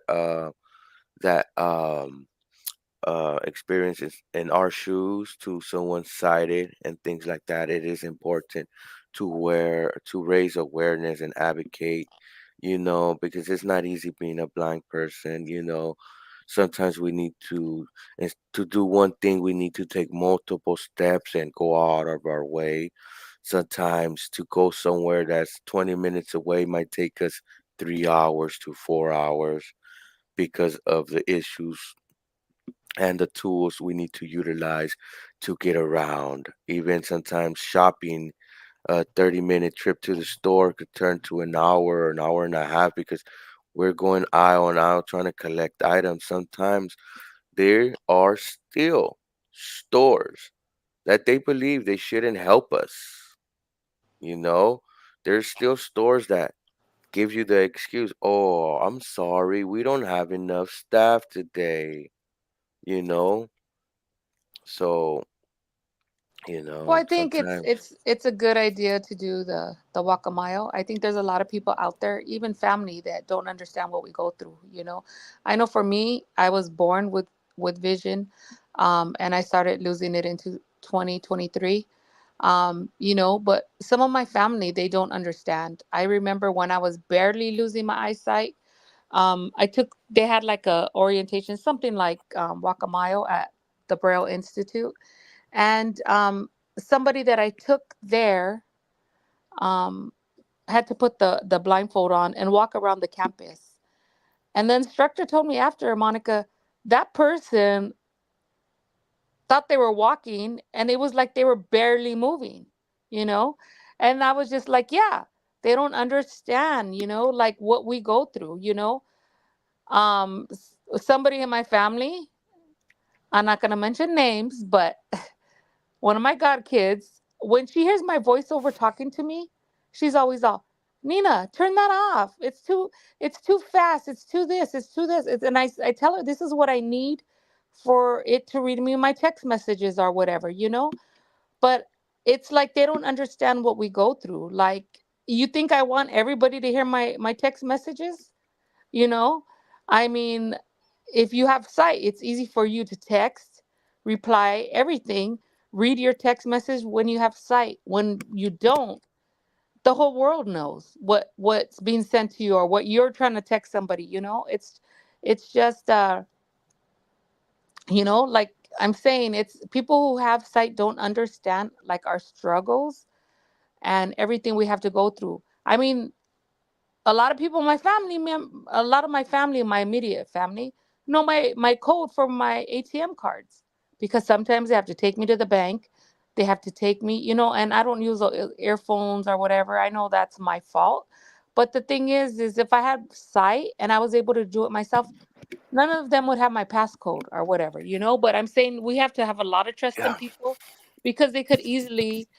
experiences in our shoes to someone sighted and things like that. It is important to raise awareness and advocate, because it's not easy being a blind person. Sometimes we need to do one thing, we need to take multiple steps and go out of our way. Sometimes to go somewhere that's 20 minutes away might take us 3 hours to 4 hours because of the issues and the tools we need to utilize to get around. Even sometimes shopping, a 30-minute trip to the store could turn to an hour and a half because we're going aisle on aisle trying to collect items. Sometimes there are still stores that they believe they shouldn't help us. You know, there's still stores that give you the excuse, oh, I'm sorry, we don't have enough staff today, you know? So, Well, I think it's sometimes. it's it's a good idea to do the walk a mile. I think there's a lot of people out there, even family, that don't understand what we go through. I know for me, I was born with vision, and I started losing it into 2023. But some of my family, they don't understand. I remember when I was barely losing my eyesight. They had like a orientation, something like walk a mile at the Braille Institute, and somebody that I took there um, had to put the blindfold on and walk around the campus. And the instructor told me after, Monica, that person thought they were walking and it was like they were barely moving, you know? And I was just like, yeah, they don't understand, like what we go through, Somebody in my family, I'm not going to mention names, but one of my god kids, when she hears my voiceover talking to me, she's always all, Nina, turn that off. It's too fast. It's too this. It's too this. And I tell her this is what I need for it to read me my text messages or whatever. But it's like they don't understand what we go through. Like, you think I want everybody to hear my text messages? You know, I mean, if you have sight, it's easy for you to text, reply, everything, read your text message when you have sight. When you don't, the whole world knows what's being sent to you or what you're trying to text somebody. It's just like I'm saying, it's people who have sight don't understand like our struggles and everything we have to go through. I mean, a lot of people in my family, a lot of my family, my immediate family, know my code for my ATM cards because sometimes they have to take me to the bank. They have to take me, and I don't use earphones or whatever. I know that's my fault, But the thing is if I had sight and I was able to do it myself, none of them would have my passcode or whatever, But I'm saying we have to have a lot of trust in Yeah. people, because they could easily,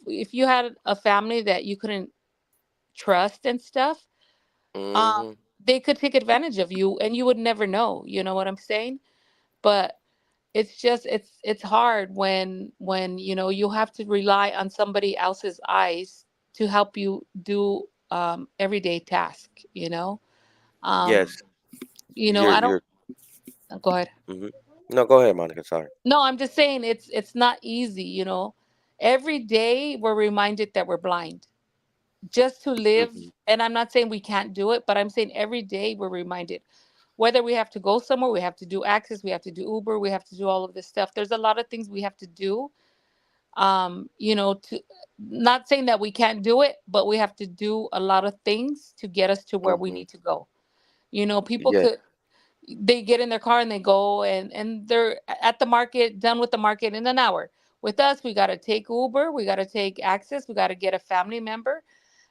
if you had a family that you couldn't trust and stuff, um, Mm-hmm. they could take advantage of you and you would never know. You know what I'm saying? But it's just it's hard when you have to rely on somebody else's eyes to help you do everyday task. Um, Yes. I don't You're. go ahead. Mm-hmm. No, go ahead, Monica. Sorry. No, I'm just saying it's not easy. Every day we're reminded that we're blind. Just to live, Mm-hmm. and I'm not saying we can't do it, but I'm saying every day we're reminded. Whether we have to go somewhere, we have to do access, we have to do Uber, we have to do all of this stuff. There's a lot of things we have to do. To not saying that we can't do it, but we have to do a lot of things to get us to where we Mm-hmm. need to go. People Yeah. could they get in their car and they go and they're at the market, done with the market in an hour. With us, we got to take Uber, we got to take access, we got to get a family member,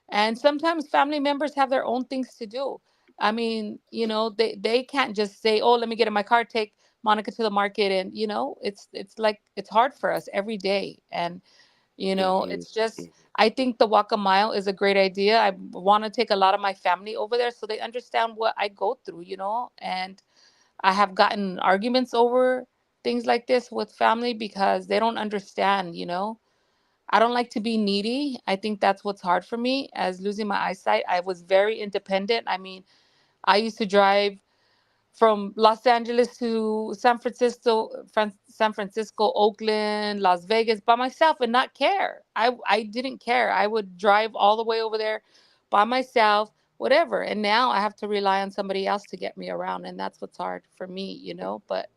and sometimes family members have their own things to do. I mean, they can't just say, "Oh, let me get in my car, take Monica to the market," and it's like it's hard for us every day. And Mm-hmm. it's just, I think the walk a mile is a great idea. I want to take a lot of my family over there so they understand what I go through, and I have gotten arguments over things like this with family because they don't understand. I don't like to be needy. I think that's what's hard for me as losing my eyesight. I was very independent. I mean, I used to drive from Los Angeles to San Francisco, Oakland, Las Vegas by myself and not care. I didn't care. I would drive all the way over there by myself, whatever. And now I have to rely on somebody else to get me around, and that's what's hard for me. But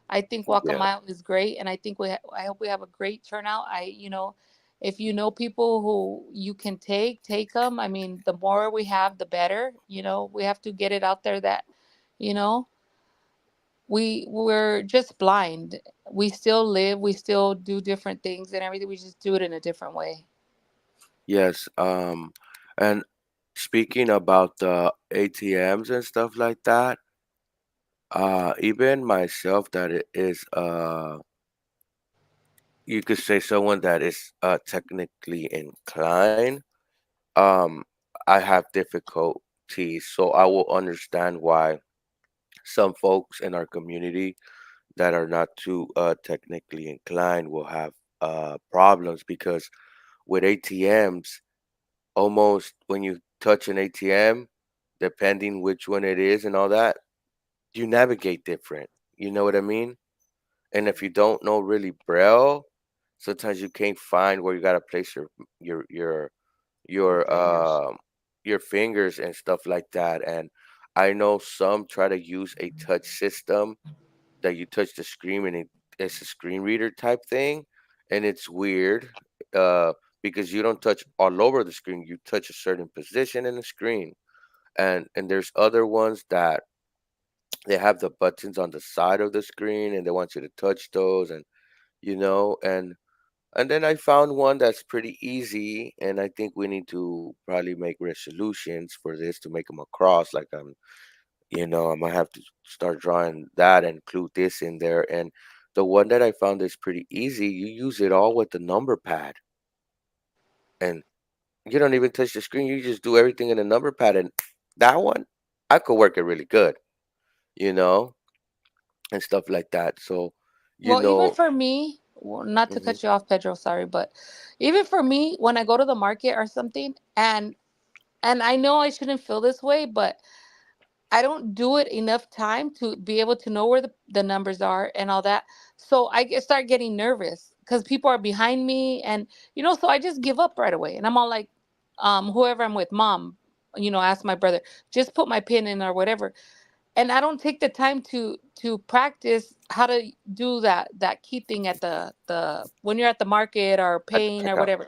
I think Walk a Yeah. Mile is great, and I think I hope we have a great turnout. If you know people who you can take them. I mean, the more we have, the better. We have to get it out there that, you know, we're just blind. We still live, we still do different things and everything. We just do it in a different way. Yes. And speaking about the ATMs and stuff like that, even myself, that it is, you could say someone that is technically inclined. Um, I have difficulties, so I will understand why some folks in our community that are not too technically inclined will have problems, because with ATMs, almost when you touch an ATM, depending which one it is and all that, you navigate different. You know what I mean? And if you don't know really Braille, sometimes you can't find where you gotta place your your Your your fingers. your fingers and stuff like that. And I know some try to use a touch system that you touch the screen and it's a screen reader type thing, and it's weird, uh, because you don't touch all over the screen. You touch a certain position in the screen, and there's other ones that they have the buttons on the side of the screen and they want you to touch those, and and then I found one that's pretty easy, and I think we need to probably make resolutions for this to make them across. Like I might have to start drawing that and include this in there. And the one that I found is pretty easy. You use it all with the number pad, and you don't even touch the screen. You just do everything in the number pad, and that one, I could work it really good, you know, and stuff like that. So, you Well, even know, for me, well, not to hmm cut you off, Pedro, sorry, but even for me, when I go to the market or something, and I know I shouldn't feel this way, but I don't do it enough time to be able to know where the numbers are and all that. So start getting nervous because people are behind me, and so I just give up right away. And I'm all like, whoever I'm with, mom, ask my brother, just put my pin in or whatever. And I don't take the time to practice how to do that key thing at the when you're at the market or at the paying or checkout. whatever.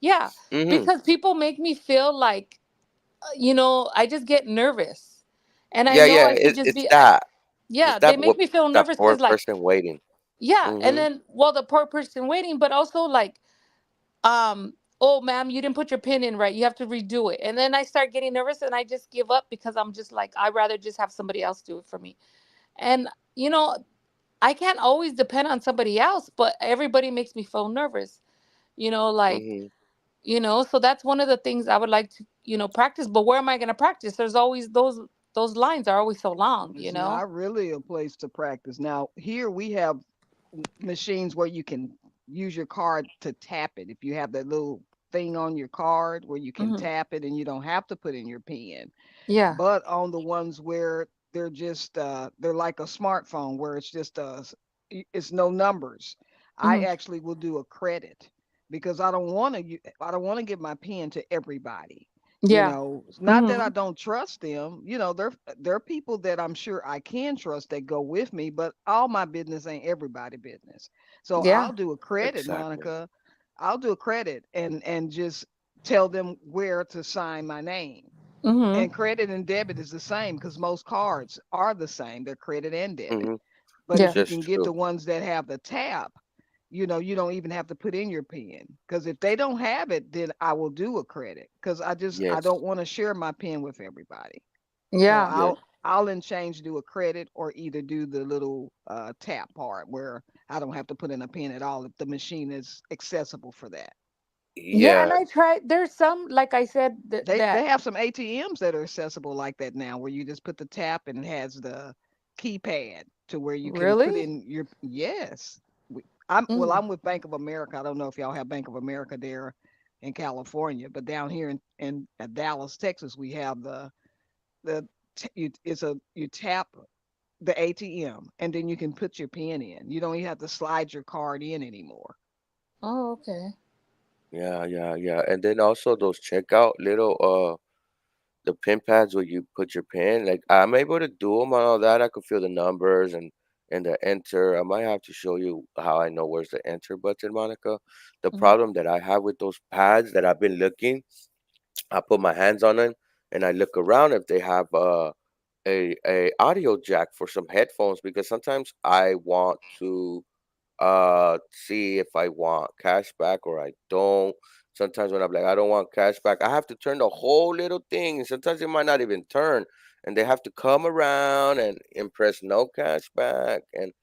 Yeah, Hmm. because people make me feel like I just get nervous. And I Yeah, know yeah. I should just It's be, that. It's yeah, they that make what me feel that nervous poor because, like, person waiting. yeah. And Hmm. then, well, the poor person waiting, but also, like, oh, ma'am, you didn't put your pin in right. You have to redo it. And then I start getting nervous and I just give up because I'm just like, I'd rather just have somebody else do it for me. And, you know, I can't always depend on somebody else, but everybody makes me feel nervous, like, Hmm. so that's one of the things I would like to, practice. But where am I going to practice? There's always those lines are always so long. It's not really a place to practice. Now, here we have machines where you can use your card to tap it. If you have that little thing on your card where you can Hmm. tap it and you don't have to put in your PIN. Yeah. But on the ones where they're just they're like a smartphone where it's just it's no numbers. I Hmm. actually will do a credit because I don't want to give my pen to everybody. Yeah. It's not that I Hmm. don't trust them. They're people that I'm sure I can trust that go with me, but all my business ain't everybody business. So Yeah. I'll do a credit, Exactly. Monica. I'll do a credit and just tell them where to sign my name. Hmm. And credit and debit is the same because most cards are the same. They're credit and debit. Hmm. But if Yeah. you That's can get the true. ones that have the tap, you don't even have to put in your PIN. Because if they don't have it, then I will do a credit. Because I Yes. don't want to share my PIN with everybody. So Yeah. Yes. I'll in change do a credit or either do the little tap part where I don't have to put in a PIN at all if the machine is accessible for that. Yeah. And Yeah. I tried. There's some, like I said, that They have some ATMs that are accessible like that now, where you just put the tap and it has the keypad to where you can put really. in your yes. Mm. I'm with Bank of America. I don't know if y'all have Bank of America there in California, but down here in Dallas, Texas, we have the you tap the ATM and then you can put your pin in. You don't even have to slide your card in anymore. Oh, okay. Yeah. Yeah. Yeah. And then also those checkout little the pin pads where you put your pin, like I'm able to do them and all that. I could feel the numbers and the enter. I might have to show you how I know where's the enter button, Monica. The Hmm. problem that I have with those pads that I've been looking, I put my hands on them and I look around if they have a audio jack for some headphones because sometimes I want to see if I want cash back or I don't. Sometimes when I'm like, I don't want cash back, I have to turn the whole little thing. And sometimes it might not even turn. And they have to come around and press no cash back and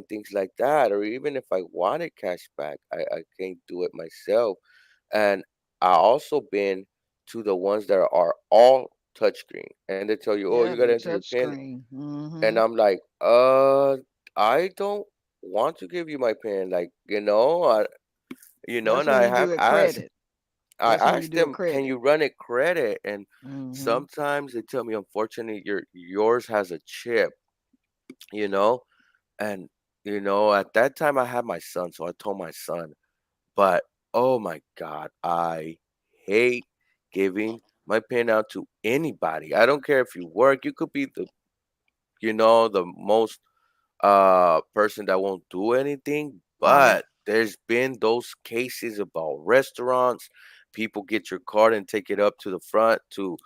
things like that. Or even if I wanted cash back, I can't do it myself. And I also been to the ones that are all touchscreen. And they tell you, oh, you Yeah, gotta they're enter your touch PIN. screen. And I'm like, I don't want to give you my PIN. Like, That's and when I you have do it asked, credit. I That's when you asked do a them, can credit. you run it credit? And Hmm. sometimes they tell me, unfortunately, yours has a chip, you know, and at that time I had my son, so I told my son, but oh my God, I hate giving my PIN out to anybody. I don't care if you work, you could be the most person that won't do anything, Uh-huh. but there's been those cases about restaurants. People get your card and take it up to the front to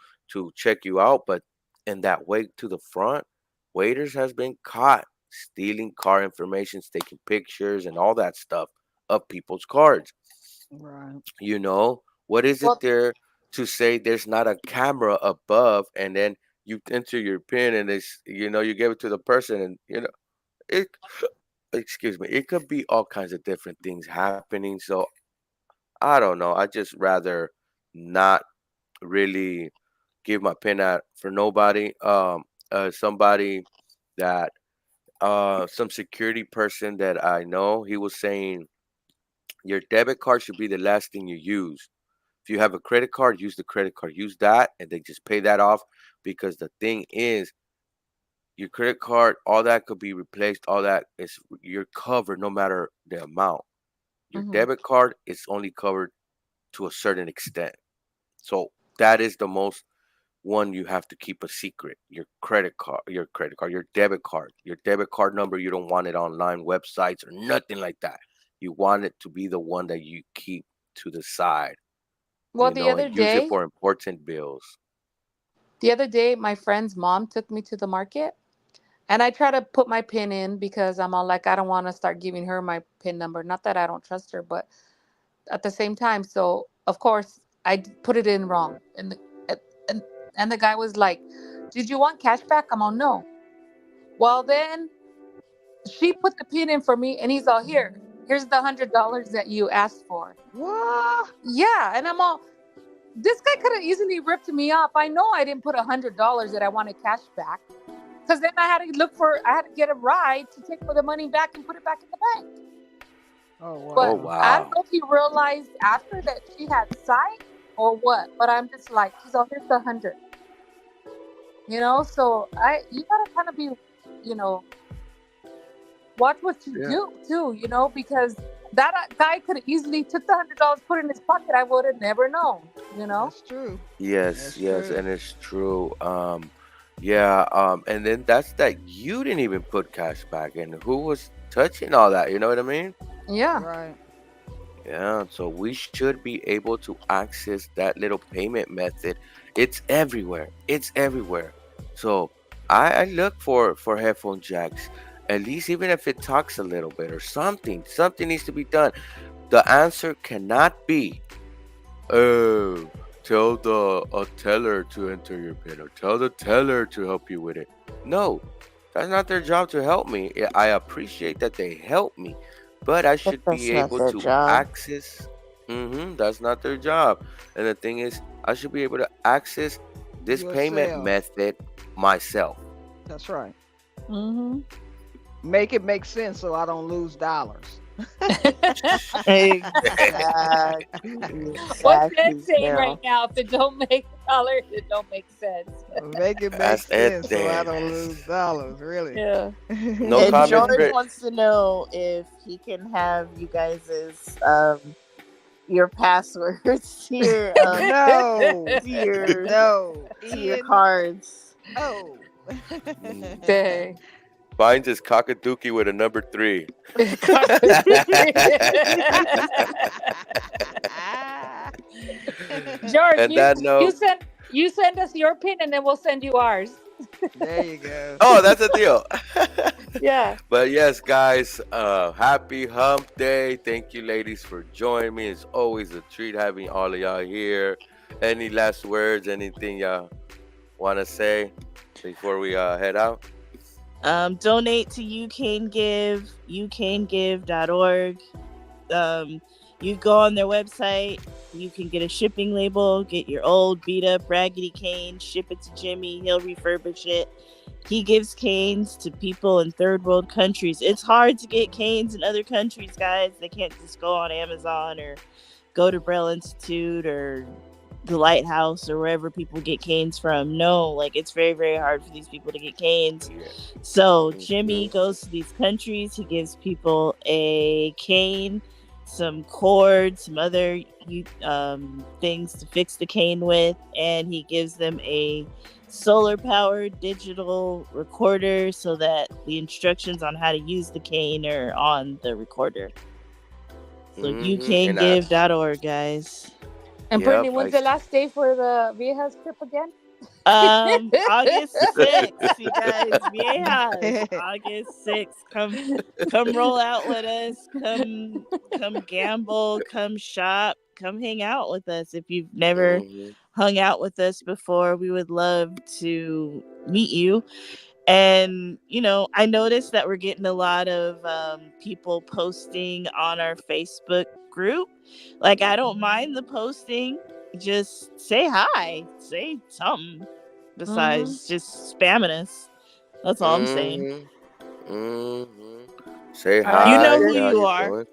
check you out, but in that way to the front, waiters has been caught stealing car information, taking pictures and all that stuff of people's cards. Right. What is it Well, there to say there's not a camera above and then you enter your pin and you give it to the person and it excuse me, it could be all kinds of different things happening. So I don't know. I just rather not really give my pin out for nobody. Somebody that some security person that I know, he was saying your debit card should be the last thing you use. If you have a credit card, use the credit card. Use that and then just pay that off because the thing is your credit card, all that could be replaced. All that is you're covered no matter the amount. Your hmm. debit card is only covered to a certain extent. So that is the most one you have to keep a secret. Your debit card number, you don't want it online websites or nothing like that. You want it to be the one that you keep to the side, Well, the other and use it day, for important bills. my friend's mom took me to the market, and I try to put my pin in because I'm all like, I don't want to start giving her my pin number. Not that I don't trust her, but at the same time, so of course, put it in wrong, and and the guy was like, "Did you want cash back?" I'm all, "No." Well, then she put the pin in for me, and he's all, "Here, here's the $100 that you asked for." What? Yeah, and I'm all, this guy could have easily ripped me off. I know I didn't put $100 that I wanted cash back, because then I had to get a ride to take the money back and put it back in the bank. Oh But Oh wow. I don't wow. know if he realized after that she had sight or what. But I'm just like, he's all, "Here's the 100." So you gotta kind of be, you know, watch what you Yeah. do too, because that guy could have easily took the $100, put it in his pocket. I would have never known. That's true. Yes, That's yes, true. and it's true. Yeah, and then that's that you didn't even put cash back in. Who was touching all that? You know what I mean? Yeah. Right. Yeah, so we should be able to access that little payment method. It's everywhere. It's everywhere. So I look for headphone jacks. At least even if it talks a little bit or something. Something needs to be done. The answer cannot be, oh, tell the a teller to enter your PIN or tell the teller to help you with it. No, that's not their job to help me. I appreciate that they help me, but I But should be that's not able their to job. access. That's not their job. And the thing is, I should be able to access this payment Yourself. method myself. That's right. Mm-hmm. Make it make sense so I don't lose dollars. Exactly. What's that Exactly, saying right Carol. now? If it don't make dollars, it don't make sense. Make it make That's it sense so I then. don't lose dollars. Really. Yeah. No And comments, George Chris. wants to know if he can have you guys's your passwords to your No. to your No. to your Ian. cards. Oh. Dang. Mine's is cockadookie with a number 3. George, And you that you note, send you send us your pin, and then we'll send you ours. There you go. oh, that's a deal. Yeah. But yes, guys, happy hump day. Thank you, ladies, for joining me. It's always a treat having all of y'all here. Any last words, anything y'all want to say before we head out? Donate to youcangive.org. You go on their website, you can get a shipping label, get your old beat up raggedy cane, ship it to Jimmy, he'll refurbish it. He gives canes to people in third world countries. It's hard to get canes in other countries, guys. They can't just go on Amazon or go to Braille Institute or the Lighthouse or wherever people get canes from. No, like it's very, very hard for these people to get canes. Yeah. So Jimmy Mhm. goes to these countries. He gives people a cane, some cord, some other things to fix the cane with, and he gives them a solar powered digital recorder so that the instructions on how to use the cane are on the recorder. So And youcangive.org, guys. And yep, Brittany, I when's the last day for the Viejas trip again? August 6th, you guys. Viejas, August 6th. Come roll out with us. Come gamble. Come shop. Come hang out with us. If you've never hung out with us before, we would love to meet you. And I noticed that we're getting a lot of people posting on our Facebook group. Like, I don't mind the posting. Just say hi, say something besides just spamming us. That's all I'm saying. Say You hi, know who say how you you are. doing.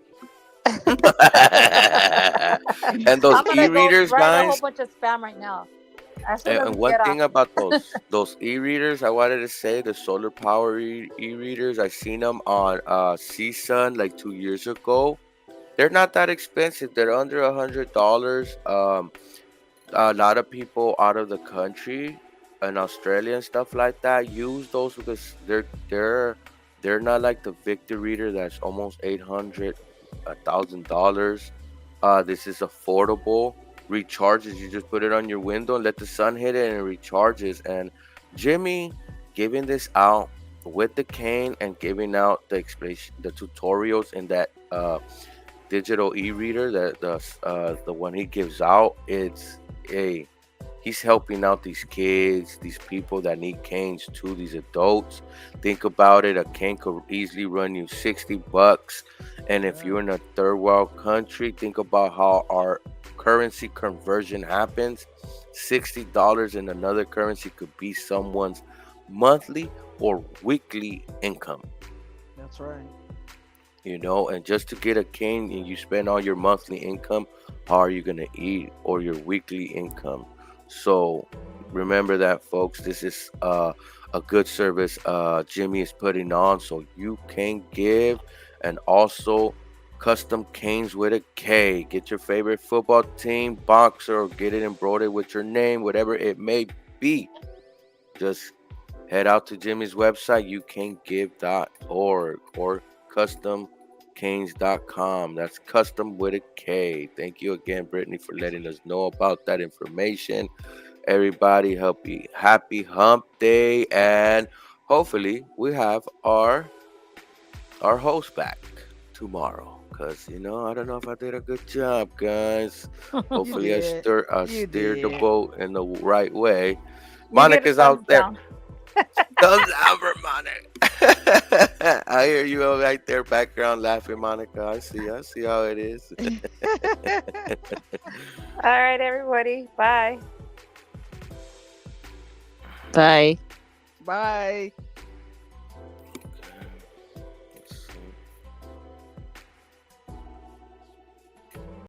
And those I'm gonna go e-readers, write a whole guys. bunch of spam right now. As soon as And we one get off. thing about those e-readers, I wanted to say the solar power e-readers. I seen them on CSUN like 2 years ago. They're not that expensive. They're under $100. A lot of people out of the country and Australia and stuff like that use those because they're not like the Victor reader that's almost $800, $1,000. This is affordable. Recharges. You just put it on your window and let the sun hit it and it recharges. And Jimmy giving this out with the cane and giving out the explanation, the tutorials in that digital e-reader, that the one he gives out, he's helping out these kids, these people that need canes too, these adults. Think about it, a cane could easily run you $60. And if you're in a third world country, think about how our currency conversion happens. $60 in another currency could be someone's monthly or weekly income. That's right. And just to get a cane and you spend all your monthly income, how are you going to eat, or your weekly income? So remember that, folks. This is a good service Jimmy is putting on, so you can give. And also custom canes with a K. Get your favorite football team, boxer, or get it embroidered with your name, whatever it may be. Just head out to Jimmy's website, youcangive.org, or customcanes.com. That's custom with a K. Thank you again, Brittany, for letting us know about that information. Everybody, happy hump day, and hopefully we have our host back tomorrow. Because I don't know if I did a good job, guys. Hopefully I steered the boat in the right way. Monica's out there. Thumbs down for Monica. I hear you right there, background laughing, Monica. I see how it is. All right, everybody. Bye. Bye. Bye.